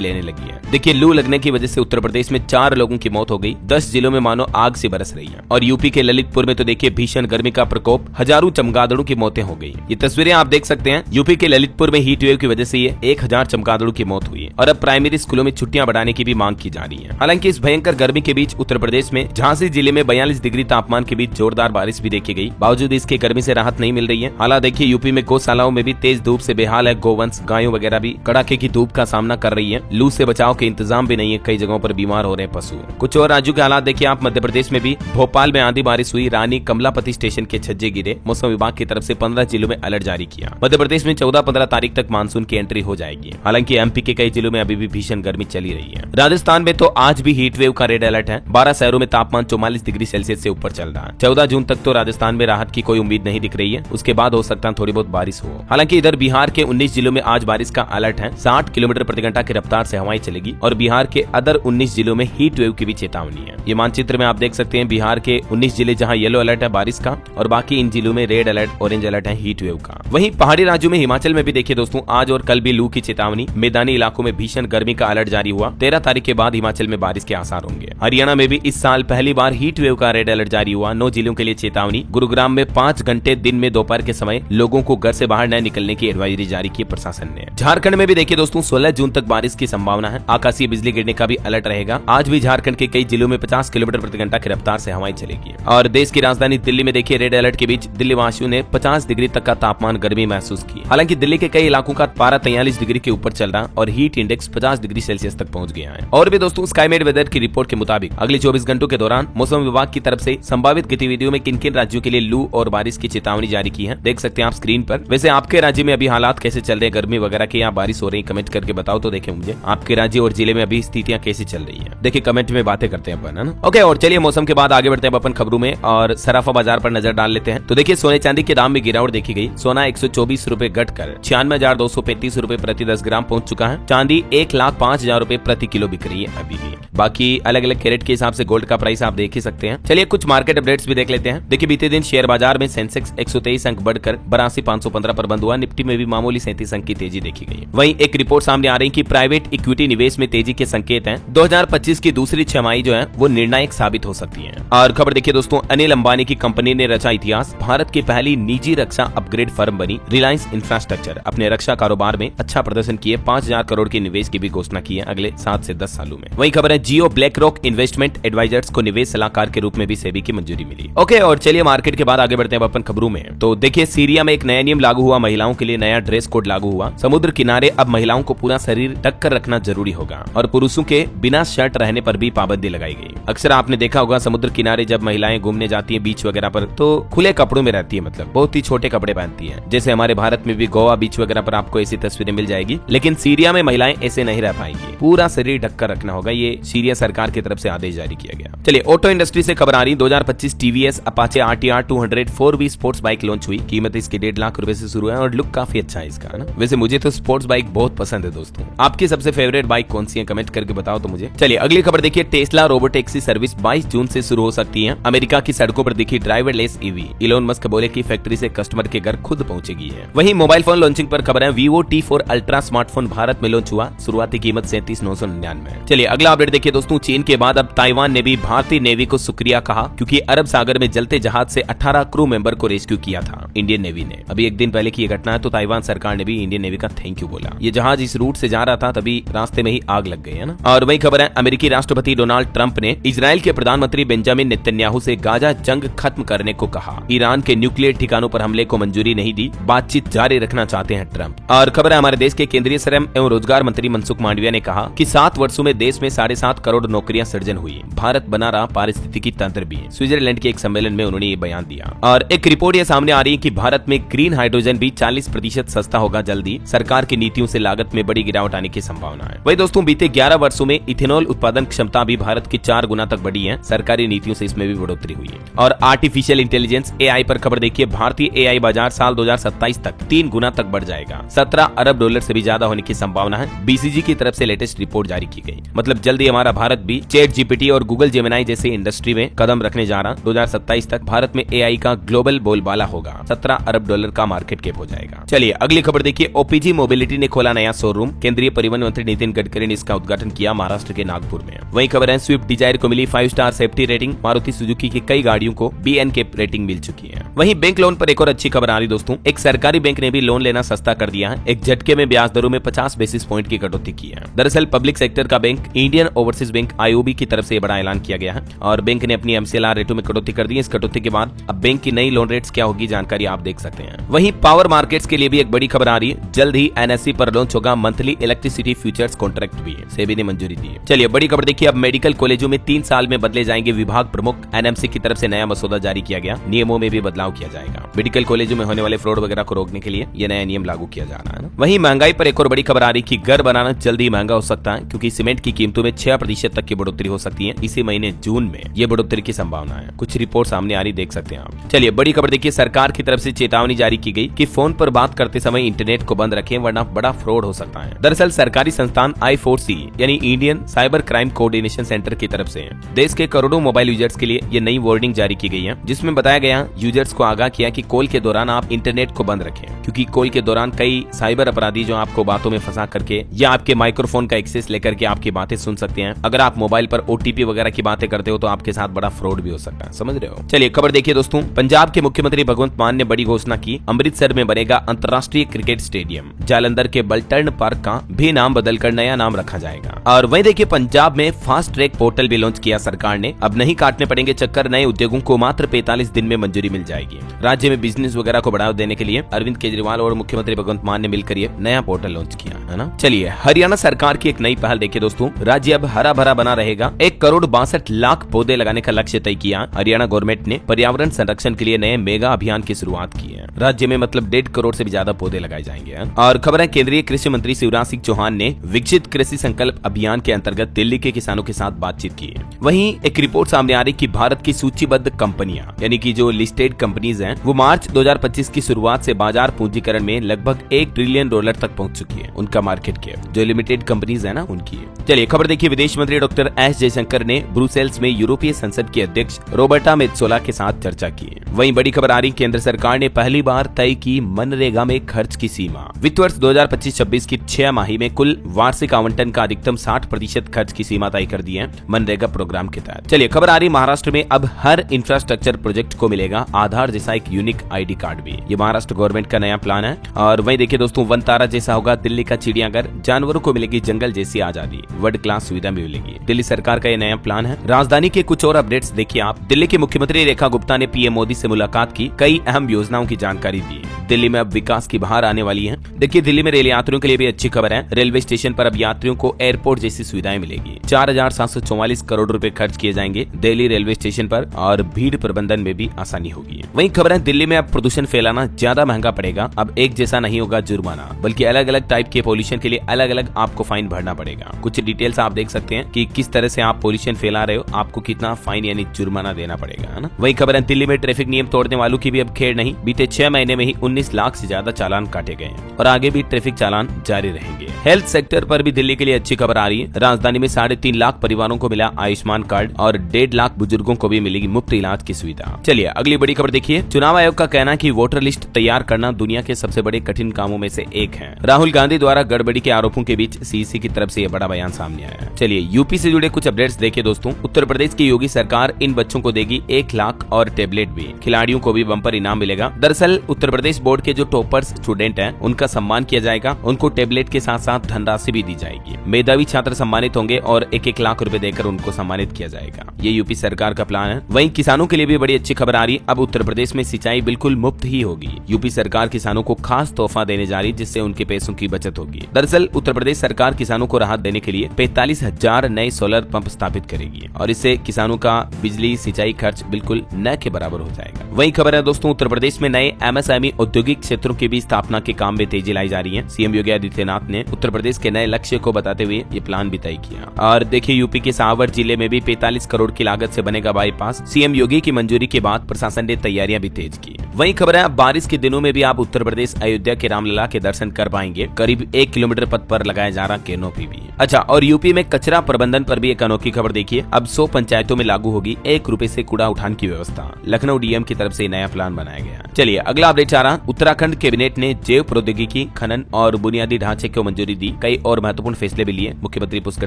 लेने लगी है। देखिए, लू लगने की वजह से उत्तर प्रदेश में 4 लोगों की मौत हो गई, 10 जिलों में मानो आग से बरस रही है। और यूपी के ललितपुर में तो देखिए भीषण गर्मी का प्रकोप, हजारों चमगादड़ों की मौतें हो गई। ये तस्वीरें आप देख सकते हैं। यूपी के ललितपुर में हीट वेव की वजह से ये 1000 चमगादड़ों की मौत हुई है और अब प्राइमरी स्कूलों में छुट्टियां बढ़ाने की भी मांग की जा रही है। हालांकि इस भयंकर गर्मी के बीच उत्तर प्रदेश में झांसी जिले में 42 डिग्री तापमान के बीच जोरदार बारिश भी देखी गई। बावजूद इसके गर्मी से राहत नहीं मिल रही है। हालांकि देखिए, यूपी में गौशालाओं में भी तेज धूप से बेहाल है। गोवंश गायों वगैरह भी कड़ाके की धूप का सामना कर रही है। लू से बचाव के इंतजाम भी नहीं है, कई जगहों पर बीमार हो रहे हैं पशु। कुछ और राज्यों के हालात देखिए आप। मध्य प्रदेश में भी भोपाल में आंधी बारिश हुई, रानी कमलापति स्टेशन के छज्जे गिरे। मौसम विभाग की तरफ से 15 जिलों में अलर्ट जारी किया। मध्य प्रदेश में 14-15 तारीख तक मानसून की एंट्री हो जाएगी। हालांकि एमपी के कई जिलों में अभी भी भीषण गर्मी चली रही है। राजस्थान में तो आज भी हीट वेव का रेड अलर्ट है। 12 शहरों में तापमान 44 डिग्री सेल्सियस से ऊपर चल रहा है। 14 जून तक तो राजस्थान में राहत की कोई उम्मीद नहीं दिख रही है। उसके बाद हो सकता है थोड़ी बहुत बारिश हो। हालांकि इधर बिहार के 19 जिलों में आज बारिश का अलर्ट है। 60 किलोमीटर प्रति घंटा की रफ्तार से हवाएं चलेगी और बिहार के अदर 19 जिलों में हीट वेव की भी चेतावनी है। ये मानचित्र में आप देख सकते हैं बिहार के 19 जिले जहां येलो अलर्ट है बारिश का और बाकी इन जिलों में रेड अलर्ट, ऑरेंज अलर्ट है हीट वेव का। वहीं पहाड़ी राज्यों में हिमाचल में भी देखिए दोस्तों, आज और कल भी लू की चेतावनी। मैदानी इलाकों में भीषण गर्मी का अलर्ट जारी हुआ। 13 तारीख के बाद हिमाचल में बारिश के आसार होंगे। हरियाणा में भी इस साल पहली बार हीट वेव का रेड अलर्ट जारी हुआ। 9 जिलों के लिए चेतावनी। गुरुग्राम में 5 घंटे दिन में दोपहर के समय लोगों को घर से बाहर न निकलने की एडवाइजरी जारी की प्रशासन ने। झारखंड में भी देखिए दोस्तों 16 जून तक बारिश की संभावना है। आकाशीय बिजली गिरने का भी अलर्ट रहेगा। आज भी झारखंड के कई जिलों में 50 किलोमीटर प्रति घंटा की रफ्तार से हवाएं चलेगी। और देश की राजधानी दिल्ली में देखिए रेड अलर्ट के बीच दिल्ली वासियों ने 50 डिग्री तक का तापमान गर्मी महसूस की। हालांकि दिल्ली के कई इलाकों का पारा 43 डिग्री के ऊपर चल रहा और हीट इंडेक्स 50 डिग्री सेल्सियस तक पहुंच गया है। और भी दोस्तों स्काईमेट वेदर की रिपोर्ट के मुताबिक अगले 24 घंटों के दौरान मौसम विभाग की तरफ से संभावित गतिविधियों में किन किन राज्यों के लिए लू और बारिश की चेतावनी जारी की है, देख सकते हैं आप स्क्रीन पर। वैसे आपके राज्य में अभी हालात कैसे चल रहे हैं, गर्मी वगैरह के या बारिश हो रही, कमेंट करके बताओ तो देखें मुझे आपके राज्य और जिले में अभी स्थितियां कैसी चल रही है। देखिए कमेंट में बातें करते हैं अपन, है ना। ओके, और चलिए मौसम के बाद आगे बढ़ते हैं अपन खबरों में और सराफा बाजार पर नजर डाल लेते हैं। तो देखिए सोने चांदी के दाम में गिरावट देखी गई। सोना 124 रूपए घटकर 96,235 रूपए प्रति 10 ग्राम पहुंच चुका है। चांदी 1,05,000 रूपए प्रति किलो बिक रही है अभी भी। बाकी अलग अलग कैरेट के हिसाब से गोल्ड का प्राइस आप देख ही सकते हैं। चलिए कुछ मार्केट अपडेट्स भी देख लेते हैं। देखिए बीते दिन शेयर बाजार में सेंसेक्स 123 अंक बढ़कर 82,515 पर बंद हुआ। निफ्टी में भी मामूली 37 अंक की तेजी देखी गई। वहीं एक रिपोर्ट सामने आ रही कि प्राइवेट इक्विटी निवेश में तेजी के संकेत हैं। 2025 की दूसरी छमाही जो है वो निर्णायक साबित हो सकती है। और खबर देखिए दोस्तों, अनिल अंबानी की कंपनी ने रचा इतिहास। भारत की पहली निजी रक्षा अपग्रेड फर्म बनी रिलायंस इंफ्रास्ट्रक्चर। अपने रक्षा कारोबार में अच्छा प्रदर्शन किए 5,000 करोड़ के निवेश की भी घोषणा की है अगले 7 से 10 सालों में। वही खबर है जियो ब्लैक रॉक इन्वेस्टमेंट एडवाइजर्स को निवेश सलाहकार के रूप में भी सेबी की मंजूरी मिली। ओके, और चलिए मार्केट के बाद आगे बढ़ते हैं अपन खबरों में। तो देखिए सीरिया में एक नया नियम लागू हुआ। महिलाओं के लिए नया ड्रेस कोड लागू हुआ। समुद्र किनारे अब महिलाओं को पूरा शरीर ढक कर रखना जरूरी होगा और पुरुषों के बिना शर्ट रहने पर भी पाबंदी लगाई गई। अक्सर आपने देखा होगा समुद्र किनारे जब महिलाएं घूमने जाती है बीच वगैरह पर तो खुले कपड़ों में रहती है, मतलब बहुत ही छोटे कपड़े पहनती है। जैसे हमारे भारत में भी गोवा बीच वगैरह पर आपको ऐसी तस्वीरें मिल जाएगी, लेकिन सीरिया में महिलाएं ऐसे नहीं रह पाएंगी। पूरा शरीर ढककर रखना होगा। ये सीरिया सरकार की तरफ से आदेश जारी किया गया। चलिए ऑटो इंडस्ट्री से खबर आ रही। 2025 TVS Apache RTR 200 4V sports bike launch हुई। कीमत इसकी 1.5 लाख रुपए से शुरू है और लुक काफी अच्छा है इसका, ना। वैसे मुझे तो स्पोर्ट्स बाइक बहुत पसंद है दोस्तों। आपकी सबसे फेवरेट बाइक कौन सी है, कमेंट करके बताओ तो मुझे। चलिए अगली खबर देखिए, टेस्ला रोबोटैक्सी सर्विस 22 जून से शुरू हो सकती है। अमेरिका की सड़कों पर दिखी ड्राइवरलेस ईवी। इलोन मस्क बोले कि फैक्ट्री से कस्टमर के घर खुद पहुंचेगी है। वहीं मोबाइल फोन लॉन्चिंग पर खबर है। Vivo T4 ultra smartphone Bharat में लॉन्च हुआ। शुरुआती कीमत 37,999। चलिए अगला अपडेट देखिए दोस्तों, चीन के बाद अब ताइवान ने भी भारतीय नेवी को शुक्रिया कहा क्योंकि अरब सागर में जलते जहाज से 18 क्रू मेंबर को रेस्क्यू किया था इंडियन नेवी ने। अभी एक दिन पहले की यह घटना है तो ताइवान सरकार ने भी इंडियन नेवी का थैंक यू बोला। ये जहाज इस रूट से जा रहा था तभी रास्ते में ही आग लग गई, है ना। और वही खबर है, अमेरिकी राष्ट्रपति डोनाल्ड ट्रंप ने इजराइल के प्रधानमंत्री बेंजामिन नेतन्याहू से गाजा जंग खत्म करने को कहा। ईरान के न्यूक्लियर ठिकानों पर हमले को मंजूरी नहीं दी। बातचीत जारी रखना चाहते हैं ट्रंप। और खबर है, हमारे देश के केंद्रीय श्रम एवं रोजगार मंत्री मनसुख मांडविया ने कहा कि 7 वर्षों में देश में 7.5 करोड़ नौकरियां सृजन हुई। भारत बना रहा पारिस्थितिकी तंत्र भी। स्विट्जरलैंड के एक सम्मेलन में उन्होंने ये बयान दिया। और एक रिपोर्ट ये सामने आ रही है कि भारत में ग्रीन हाइड्रोजन भी 40% सस्ता होगा जल्दी। सरकार की नीतियों से लागत में बड़ी गिरावट आने की संभावना है। वही दोस्तों बीते 11 वर्षों में इथेनॉल उत्पादन क्षमता भी भारत की 4 गुना तक बढ़ी है। सरकारी नीतियों से इसमें भी बढ़ोतरी हुई है। और आर्टिफिशियल इंटेलिजेंस AI पर खबर देखिए, भारतीय AI बाजार साल 2027 तक 3 गुना तक बढ़ जाएगा। 17 अरब डॉलर से भी ज्यादा होने की संभावना है। BCG की तरफ से लेटेस्ट रिपोर्ट जारी की गई। मतलब जल्दी हमारा भारत भी चैट GPT और गूगल जेमिनाई जैसे इंडस्ट्री में कदम रखने जा रहा। 2027 तक भारत में AI का ग्लोबल बोलबाला होगा। 17 अरब डॉलर का मार्केट मार्केट कैप हो जाएगा। चलिए अगली खबर देखिए, ओपीजी मोबिलिटी ने खोला नया शोरूम। केंद्रीय परिवहन मंत्री नितिन गडकरी ने इसका उद्घाटन किया महाराष्ट्र के नागपुर में। वही खबर है, स्विफ्ट डिजायर को मिली 5 star safety rating. Maruti Suzuki की कई गाड़ियों को BN रेटिंग मिल चुकी है। वहीं बैंक लोन पर एक और अच्छी खबर आ रही दोस्तों, एक सरकारी बैंक ने भी लोन लेना सस्ता कर दिया है। एक झटके में ब्याज दरों में 50 बेसिस पॉइंट की कटौती की है। दरअसल पब्लिक सेक्टर का bank Indian overseas bank IOB की तरफ से बड़ा ऐलान किया गया है और बैंक ने अपनी MCLR रेटों में कटौती कर दी है। इस कटौती के बाद अब बैंक की नई लोन रेट्स क्या होगी, जानकारी आप देख सकते हैं। वहीं पावर मार्केट्स के लिए भी एक बड़ी खबर आ रही है, जल्द ही NSE पर लॉन्च होगा मंथली इलेक्ट्रिसिटी फ्यूचर्स कॉन्ट्रैक्ट भी, सेबी ने मंजूरी दी है। चलिए बड़ी खबर देखिए, अब मेडिकल कॉलेजों में 3 साल में बदले जाएंगे विभाग प्रमुख। NMC की तरफ से नया मसौदा जारी किया गया, नियमों में भी बदलाव किया जाएगा। मेडिकल कॉलेजों में होने वाले फ्रॉड वगैरह को रोकने के लिए ये नया नियम लागू किया जा रहा है। वहीं महंगाई पर एक और बड़ी खबर आ रही कि घर बनाना जल्द ही महंगा हो सकता है, क्योंकि सीमेंट की कीमतों में 6% तक की बढ़ोतरी हो सकती है। इसी महीने जून में ये बढ़ोतरी की संभावना है। कुछ रिपोर्ट सामने आ रही, देख सकते हैं आप। चलिए बड़ी खबर देखिए, सरकार की तरफ से चेतावनी जारी की गई कि फोन पर बात करते समय इंटरनेट को बंद रखें वरना बड़ा फ्रॉड हो सकता है। दरअसल सरकारी संस्थान I4C यानी Indian cyber crime coordination centre की तरफ से देश के करोड़ों मोबाइल यूजर्स के लिए ये नई वार्निंग जारी की गई है, जिसमें बताया गया यूजर्स को आगाह किया कि कॉल के दौरान आप इंटरनेट को बंद रखें, क्योंकि कॉल के दौरान कई साइबर अपराधी जो आपको बातों में फंसा करके या आपके माइक्रोफोन का एक्सेस लेकर के आपकी बातें सुन सकते हैं। अगर आप मोबाइल पर OTP वगैरह की बातें करते हो तो आपके साथ बड़ा फ्रॉड भी हो सकता है, समझ रहे हो। चलिए खबर देखिए दोस्तों, पंजाब के मुख्यमंत्री भगवंत मान ने बड़ी घोषणा की, अमृतसर में बनेगा अंतर्राष्ट्रीय क्रिकेट स्टेडियम। जालंधर के बल्टर्न पार्क का भी नाम बदलकर नया नाम रखा जाएगा। और वहीं देखिए, पंजाब में फास्ट ट्रैक पोर्टल भी लॉन्च किया सरकार ने। अब नहीं काटने पड़ेंगे चक्कर, नए उद्योगों को मात्र 45 दिन में मंजूरी मिल जाएगी। राज्य में बिजनेस वगैरह को बढ़ावा देने के लिए अरविंद केजरीवाल और मुख्यमंत्री भगवंत मान ने मिलकर ये नया पोर्टल लॉन्च किया है ना। चलिए हरियाणा सरकार की एक नई पहल देखिए दोस्तों, राज्य अब हरा भरा बना रहेगा। 1,62,00,000 पौधे लगाने का लक्ष्य तय किया। हरियाणा गवर्नमेंट ने पर्यावरण संरक्षण के लिए नए मेगा अभियान की शुरुआत की है। राज्य में मतलब 1.5 करोड़ से भी ज्यादा पौधे लगाए जाएंगे। और खबर है, केंद्रीय कृषि मंत्री शिवराज सिंह चौहान ने विकसित कृषि संकल्प अभियान के अंतर्गत दिल्ली के किसानों के साथ बातचीत की। वहीं एक रिपोर्ट सामने आ रही कि भारत की सूचीबद्ध कंपनियां यानी कि जो लिस्टेड कंपनीज हैं वो मार्च 2025 की शुरुआत से बाजार पूंजीकरण में लगभग $1 ट्रिलियन तक पहुंच चुकी है। उनका मार्केट कैप जो लिमिटेड कंपनीज है ना उनकी है। चलिए खबर देखिए, विदेश मंत्री डॉक्टर S जयशंकर ने ब्रुसेल्स में यूरोपीय संसद की अध्यक्ष रोबर्टा मेत्सोला के साथ चर्चा की। वहीं बड़ी खबर आ रही, केंद्र सरकार ने पहली बार तय की मनरेगा में खर्च की सीमा। वित्त वर्ष 2025-26 की 6 माही में कुल वार्षिक आवंटन का अधिकतम 60% खर्च की सीमा तय कर दी है मनरेगा प्रोग्राम के तहत। चलिए खबर आ रही, महाराष्ट्र में अब हर इंफ्रास्ट्रक्चर प्रोजेक्ट को मिलेगा आधार जैसा एक यूनिक ID कार्ड भी। ये महाराष्ट्र गवर्नमेंट का नया प्लान है। और वहीं देखिए दोस्तों, वनतारा जैसा होगा दिल्ली का चिड़ियाघर, जानवरों को मिलेगी जंगल जैसी आजादी, वर्ल्ड क्लास सुविधा भी मिलेगी। दिल्ली सरकार का ये नया प्लान है। राजधानी के कुछ और अपडेट्स देखिए आप। दिल्ली की मुख्यमंत्री रेखा गुप्ता ने PM मोदी से मुलाकात की, कई अहम योजनाओं की जानकारी दी। दिल्ली में अब विकास की बहार आने वाली है। देखिए दिल्ली में रेल यात्रियों के लिए भी अच्छी खबर है। रेलवे स्टेशन पर अब यात्रियों को एयरपोर्ट जैसी सुविधाएं मिलेगी। 4,744 करोड़ रुपए खर्च किए जाएंगे दिल्ली रेलवे स्टेशन पर और भीड़ प्रबंधन में भी आसानी होगी। वहीं खबर है, दिल्ली में अब प्रदूषण फैलाना ज्यादा महंगा पड़ेगा। अब एक जैसा नहीं होगा जुर्माना, बल्कि अलग अलग टाइप के पोल्यूशन के लिए अलग अलग आपको फाइन भरना पड़ेगा। कुछ डिटेल्स आप देख सकते हैं कि किस तरह से आप पोल्यूशन फैला रहे हो, आपको कितना फाइन यानी जुर्माना देना पड़ेगा, है ना। वही खबर है, दिल्ली में ट्रैफिक नियम तोड़ने वालों की भी अब खेड़ नहीं। बीते 6 महीने में ही 19 लाख से ज्यादा चालान काटे गए हैं और आगे भी ट्रैफिक चालान जारी रहेंगे। हेल्थ सेक्टर पर भी दिल्ली के लिए अच्छी खबर आ रही है। राजधानी में 3.5 लाख परिवारों को मिला आयुष्मान कार्ड और 1.5 लाख बुजुर्गों को भी मिलेगी मुफ्त इलाज की सुविधा। चलिए अगली बड़ी खबर देखिए, चुनाव आयोग का कहना है कि वोटर लिस्ट तैयार करना दुनिया के सबसे बड़े कठिन कामों में से एक है। राहुल गांधी द्वारा गड़बड़ी के आरोपों के बीच CEC की तरफ से यह बड़ा बयान सामने आया है। चलिए यूपी से जुड़े कुछ अपडेट्स देखिए दोस्तों। उत्तर प्रदेश की योगी सरकार इन बच्चों को देगी 1 लाख और टेबलेट भी। खिलाड़ियों को भी बम्पर इनाम मिलेगा। दरअसल उत्तर प्रदेश बोर्ड के जो टॉपर्स स्टूडेंट हैं उनका सम्मान किया जाएगा। उनको टेबलेट के साथ साथ धनराशि भी दी जाएगी। मेधावी छात्र सम्मानित होंगे और 1-1 लाख रुपए देकर उनको सम्मानित किया जाएगा। ये यूपी सरकार का प्लान है। वहीं किसानों के लिए भी बड़ी अच्छी खबर आ रही है। अब उत्तर प्रदेश में सिंचाई बिल्कुल मुफ्त ही होगी। यूपी सरकार किसानों को खास तोहफा देने जा रही, जिससे उनके पैसों की बचत होगी। दरअसल उत्तर प्रदेश सरकार किसानों को राहत देने के लिए 45,000 नए सोलर पंप स्थापित करेगी और इससे किसानों का बिजली सिंचाई खर्च बिल्कुल न के बराबर हो जाएगा। वही खबर है दोस्तों, उत्तर प्रदेश में नए MSME औद्योगिक क्षेत्रों की भी स्थापना के काम में तेजी लाई जा रही है। CM योगी आदित्यनाथ ने उत्तर प्रदेश के नए लक्ष्य को बताते हुए ये प्लान भी तय किया। और देखिए यूपी के सावर जिले में भी 45 करोड़ की लागत से बनेगा बाईपास। सीएम योगी की मंजूरी के बाद प्रशासन ने तैयारियां भी तेज की। वहीं खबर है बारिश के दिनों में भी आप उत्तर प्रदेश अयोध्या के रामलला के दर्शन कर पाएंगे। करीब 1 किलोमीटर पथ पर लगाया जा रहा कैनोपी भी। अच्छा, और यूपी में कचरा प्रबंधन पर भी एक अनोखी खबर देखिए। अब 100 पंचायतों में लागू होगी 1 रुपए से कूड़ा उठान की व्यवस्था। लखनऊ डीएम की तरफ से नया प्लान बनाया गया। चलिए अगला अपडेट आ रहा। उत्तराखंड कैबिनेट ने जैव प्रौद्योगिकी, खनन और बुनियादी ढांचे को मंजूरी दी। कई और महत्वपूर्ण फैसले भी लिए मुख्यमंत्री पुष्कर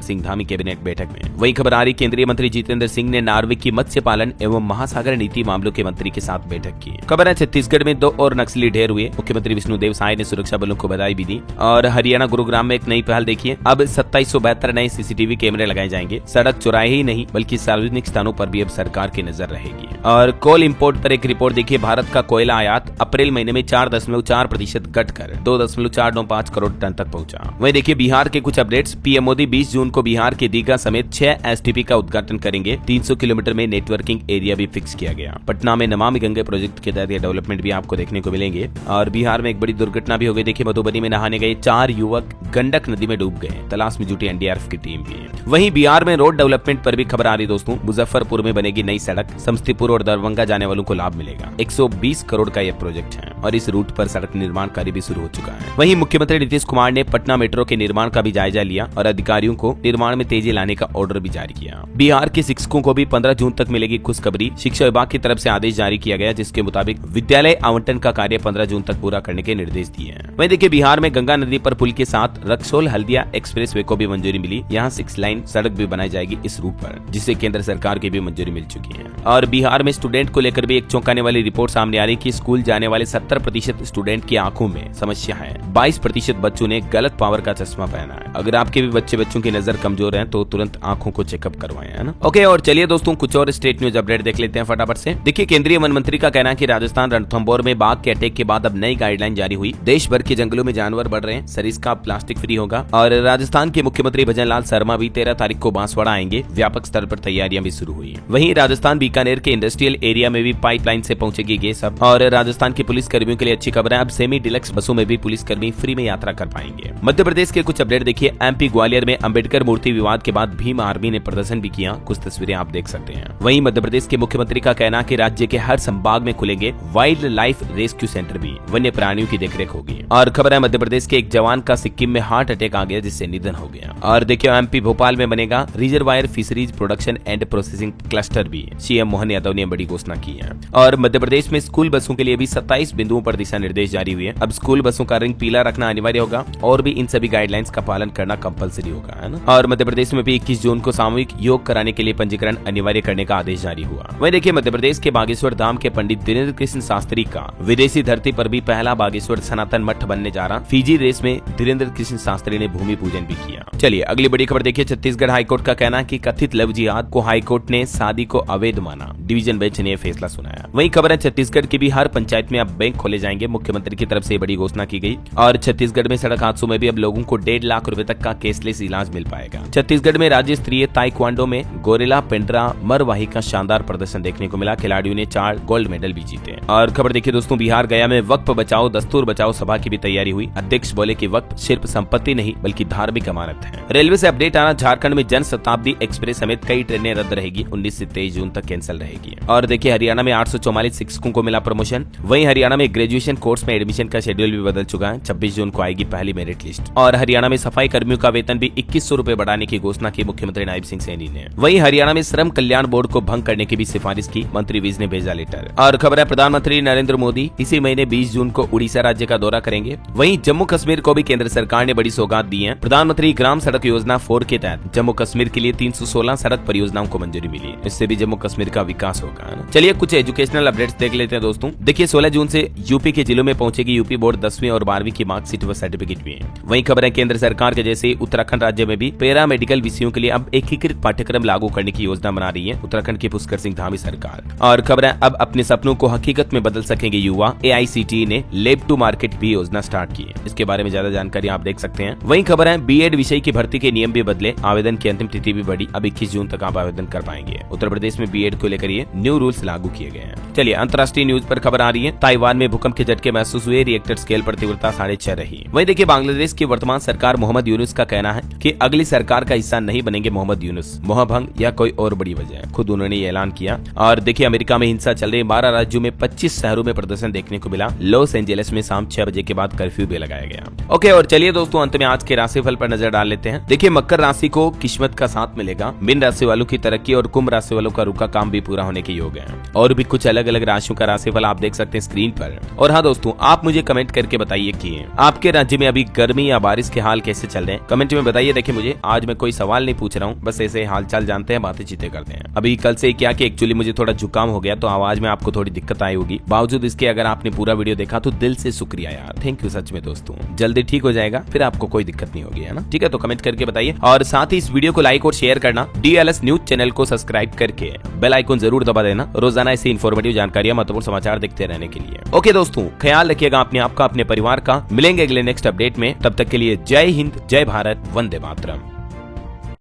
सिंह धामी कैबिनेट बैठक में। वही खबर आ रही केंद्रीय मंत्री जितेंद्र सिंह ने नार्वे की मत्स्य पालन एवं महासागर नीति मामलों के मंत्री के साथ बैठक की। खबर है छत्तीसगढ़ में 2 और नक्सली ढेर हुए। मुख्यमंत्री विष्णुदेव साय ने सुरक्षा बलों को बधाई भी दी। और हरियाणा गुरुग्राम में एक नई पहल देखिए। अब 2772 नए सीसीटीवी कैमरे लगाए जाएंगे। सड़क चौराहे ही नहीं बल्कि सार्वजनिक स्थानों पर भी अब सरकार की नजर रहेगी। और कोल इंपोर्ट पर एक रिपोर्ट देखिए। भारत का कोयला आयात अप्रैल महीने में 4.4% घटकर 2.495 करोड़ टन तक पहुंचा। वहीं देखिए बिहार के कुछ अपडेट्स। पीएम मोदी 20 जून को बिहार के दीघा समेत 6 एसटीपी का उद्घाटन करेंगे। 300 किलोमीटर में नेटवर्किंग एरिया भी फिक्स किया गया। पटना में नमामि गंगे प्रोजेक्ट के तहत डेवलपमेंट भी आपको देखने को मिलेंगे। और बिहार में एक बड़ी दुर्घटना भी हो गई। देखिए मधुबनी में नहाने गए 4 युवक गंडक नदी में डूब गए। तलाश में जुटी एनडीआरएफ की टीम भी। वहीं बिहार में रोड डेवलपमेंट पर भी खबर आ रही दोस्तों। मुजफ्फरपुर में बनेगी नई सड़क। समस्तीपुर और दरभंगा जाने वालों को लाभ मिलेगा। 120 करोड़ का यह प्रोजेक्ट है और इस रूट पर सड़क निर्माण कार्य भी शुरू हो चुका है। वहीं मुख्यमंत्री नीतीश कुमार ने पटना मेट्रो के निर्माण का भी जायजा लिया और अधिकारियों को निर्माण में तेजी लाने का ऑर्डर भी जारी किया। बिहार के शिक्षकों को भी 15 जून तक मिलेगी खुशखबरी। शिक्षा विभाग की तरफ से आदेश जारी किया गया जिसके मुताबिक विद्यालय आवंटन का कार्य 15 जून तक पूरा करने के निर्देश दिए हैं। वहीं देखिए बिहार में गंगा नदी पर पुल के साथ रक्सौल हल्दिया एक्सप्रेसवे को भी मंजूरी मिली। यहाँ 6 लाइन सड़क भी बनाई जाएगी इस रूट पर, जिसे केंद्र सरकार की भी मंजूरी मिल चुकी है। और बिहार में स्टूडेंट को लेकर भी एक चौंकाने वाली रिपोर्ट सामने आ रही कि स्कूल जाने वाले 70% स्टूडेंट की आंखों में समस्या है। 22% बच्चों ने गलत पावर का चश्मा पहना है। अगर आपके भी बच्चों की नजर कमजोर है तो तुरंत आंखों को चेकअप करवाएं, है ना। ओके, और चलिए दोस्तों कुछ और स्टेट न्यूज अपडेट देख लेते हैं फटाफट से। देखिए केंद्रीय वन मंत्री का कहना है कि राजस्थान रणथंभौर में बाघ के अटैक के बाद अब नई गाइडलाइन जारी हुई। देश भर के जंगलों में जानवर बढ़ रहे हैं। सरिस्का प्लास्टिक फ्री होगा। और राजस्थान के मुख्यमंत्री भजनलाल शर्मा भी 13 तारीख को बांसवाड़ा आएंगे। व्यापक स्तर पर तैयारियां भी शुरू हुई। वहीं राजस्थान बीकानेर के इंडस्ट्रियल एरिया में भी पाइपलाइन से पहुंचेगी गैस अब। और राजस्थान के पुलिस कर्मियों के लिए अच्छी खबर है। अब सेमी डिलक्स बसों में भी पुलिस कर्मी फ्री में यात्रा कर पाएंगे। मध्य प्रदेश के कुछ अपडेट देखिए। एमपी ग्वालियर में अंबेडकर मूर्ति विवाद के बाद भीम आर्मी ने प्रदर्शन भी किया। कुछ तस्वीरें आप देख सकते हैं। वहीं मध्य प्रदेश के मुख्यमंत्री का कहना है कि राज्य के हर संभाग में खुलेंगे वाइल्ड लाइफ रेस्क्यू सेंटर भी। वन्य प्राणियों की देखरेख होगी। और खबर है मध्य प्रदेश के एक जवान का सिक्किम में हार्ट अटैक आ गया जिससे निधन हो गया। और देखिए एमपी भोपाल में बनेगा reservoir fisheries production and processing cluster भी। सीएम मोहन यादव ने बड़ी घोषणा की है। और मध्य प्रदेश में स्कूल बसों के लिए भी 27 बिंदुओं पर दिशा निर्देश जारी हुए हैं। अब स्कूल बसों का रंग पीला रखना अनिवार्य होगा और भी इन सभी गाइडलाइंस का पालन करना कंपलसरी होगा, है ना। और मध्य प्रदेश में भी 21 जून को सामूहिक योग कराने के लिए पंजीकरण अनिवार्य करने का आदेश जारी हुआ। वहीं देखिए मध्य प्रदेश के बागेश्वर धाम के पंडित धीरेन्द्र कृष्ण शास्त्री का विदेशी धरती पर भी पहला बागेश्वर सनातन मठ बनने जा रहा। फिजी देश में धीरेन्द्र कृष्ण शास्त्री ने भूमि पूजन भी किया। चलिए अगली बड़ी खबर देखिए। छत्तीसगढ़ हाईकोर्ट का कहना है कि कथित लव जिहाद को हाईकोर्ट ने शादी को अवैध माना। डिवीजन बेंच ने यह फैसला सुनाया। वहीं खबर है छत्तीसगढ़ की भी हर पंचायत में अब बैंक खोले जाएंगे। मुख्यमंत्री की तरफ से बड़ी घोषणा की गई। और छत्तीसगढ़ में सड़क हादसों में भी अब लोगों को 1.5 लाख रुपए तक का केसलेस इलाज मिल पाएगा। छत्तीसगढ़ में राज्य स्तरीय ताइक्वांडो में गोरेला पेंड्रा मरवाही का शानदार प्रदर्शन देखने को मिला। खिलाड़ियों ने 4 गोल्ड मेडल भी जीते। और खबर देखिए दोस्तों बिहार गया में वक्फ बचाओ दस्तूर बचाओ सभा की भी तैयारी हुई। अध्यक्ष बोले कि वक्फ सिर्फ संपत्ति नहीं बल्कि धार्मिक अमानत है। रेलवे से अपडेट आना। झारखंड में जन शताब्दी एक्सप्रेस समेत कई ट्रेनें रद्द रहेगी। 19 से 23 जून तक कैंसिल रहेगी। और देखिए हरियाणा में 844 शिक्षकों को मिला प्रमोशन। वहीं हरियाणा में ग्रेजुएशन कोर्स में एडमिशन का शेड्यूल भी बदल चुका है। 26 जून को आएगी पहली मेरिट लिस्ट। और हरियाणा में सफाई कर्मियों का वेतन भी 2100 रुपए बढ़ाने की घोषणा की मुख्यमंत्री नायब सिंह सैनी ने। वहीं हरियाणा में श्रम कल्याण बोर्ड को भंग करने की भी सिफारिश की। मंत्री विज ने भेजा लेटर। और खबर है प्रधानमंत्री नरेंद्र मोदी इसी महीने 20 जून को उड़ीसा राज्य का दौरा करेंगे। वहीं जम्मू कश्मीर को भी केंद्र सरकार ने बड़ी सौगात दी है। प्रधानमंत्री ग्राम सड़क योजना 4 के तहत जम्मू कश्मीर के लिए 316 सड़क परियोजनाओं को मंजूरी मिली। इससे भी जम्मू कश्मीर का विकास होगा। चलिए कुछ एजुकेशनल अपडेट्स देख लेते हैं दोस्तों। देखिए 16 जून से यूपी के जिलों में पहुंचेगी यूपी बोर्ड 10वीं और 12वीं की मार्कशीट व सर्टिफिकेट भी है। वहीं खबर है केंद्र सरकार के जैसे उत्तराखंड राज्य में भी पैरा मेडिकल विषयों के लिए अब एकीकृत पाठ्यक्रम लागू करने की योजना बना रही है उत्तराखंड की पुष्कर सिंह धामी सरकार। और खबर है अब अपने सपनों को हकीकत में बदल सकेंगे युवा। AICTE ने लैब टू मार्केट भी योजना स्टार्ट की है। इसके बारे में ज्यादा जानकारी आप देख सकते हैं। वहीं खबर है बीएड विषय की भर्ती के नियम भी बदले। आवेदन की अंतिम तिथि भी बढ़ी। अब 21 जून तक आप आवेदन कर पाएंगे। उत्तर प्रदेश में बीएड को लेकर ये न्यू रूल्स लागू किए गए हैं। चलिए अंतर्राष्ट्रीय न्यूज पर खबर आ रही है। ताइवान में भूकंप के झटके महसूस हुए। रिएक्टर स्केल पर तीव्रता 6.5 रही। वहीं देखिए बांग्लादेश के की वर्तमान सरकार मोहम्मद यूनुस का कहना है कि अगली सरकार का हिस्सा नहीं बनेंगे मोहम्मद यूनुस, मोहभंग या कोई और बड़ी वजह है, खुद उन्होंने ये ऐलान किया। और देखिए अमेरिका में हिंसा चल रही है, 12 राज्यों में 25 शहरों में प्रदर्शन देखने को मिला। लॉस एंजेलिस में शाम 6 बजे के बाद कर्फ्यू भी लगाया गया। ओके, और चलिए दोस्तों अंत में आज के राशिफल पर नजर डाल लेते हैं। देखिए मकर राशि को किस्मत का साथ मिलेगा, मीन राशि वालों की तरक्की और कुंभ राशि वालों का रुका काम भी पूरा होने के योग है। और भी कुछ अलग अलग राशियों का राशिफल आप देख सकते हैं स्क्रीन पर। और हाँ दोस्तों, आप मुझे कमेंट करके बताइए कि आपके राज्य में अभी गर्मी या बारिश के हाल कैसे चल रहे हैं, कमेंट में बताइए। देखिए मुझे आज मैं कोई सवाल नहीं पूछ रहा हूँ, बस ऐसे हालचाल जानते हैं, बातें चीतें करते हैं। अभी कल से क्या कि एक्चुअली मुझे थोड़ा जुकाम हो गया तो आवाज में आपको थोड़ी दिक्कत आई होगी। बावजूद इसके अगर आपने पूरा वीडियो देखा तो दिल से शुक्रिया यार, थैंक यू सच में दोस्तों। जल्दी ठीक हो जाएगा, फिर आपको कोई दिक्कत नहीं होगी, है ना। ठीक है, तो कमेंट करके बताइए और साथ ही इस वीडियो को लाइक और शेयर करना। DLS न्यूज चैनल को सब्सक्राइब करके बेल आइकन जरूर दबा देना, रोजाना ऐसी इन्फॉर्मेटिव जानकारियां, महत्वपूर्ण समाचार देखते रहने के लिए। ओके दोस्तों, ख्याल रखिएगा अपने आप का, अपने परिवार का। मिलेंगे अगले नेक्स्ट अपडेट में, तब तक के लिए जय हिंद, जय भारत, वंदे मातरम।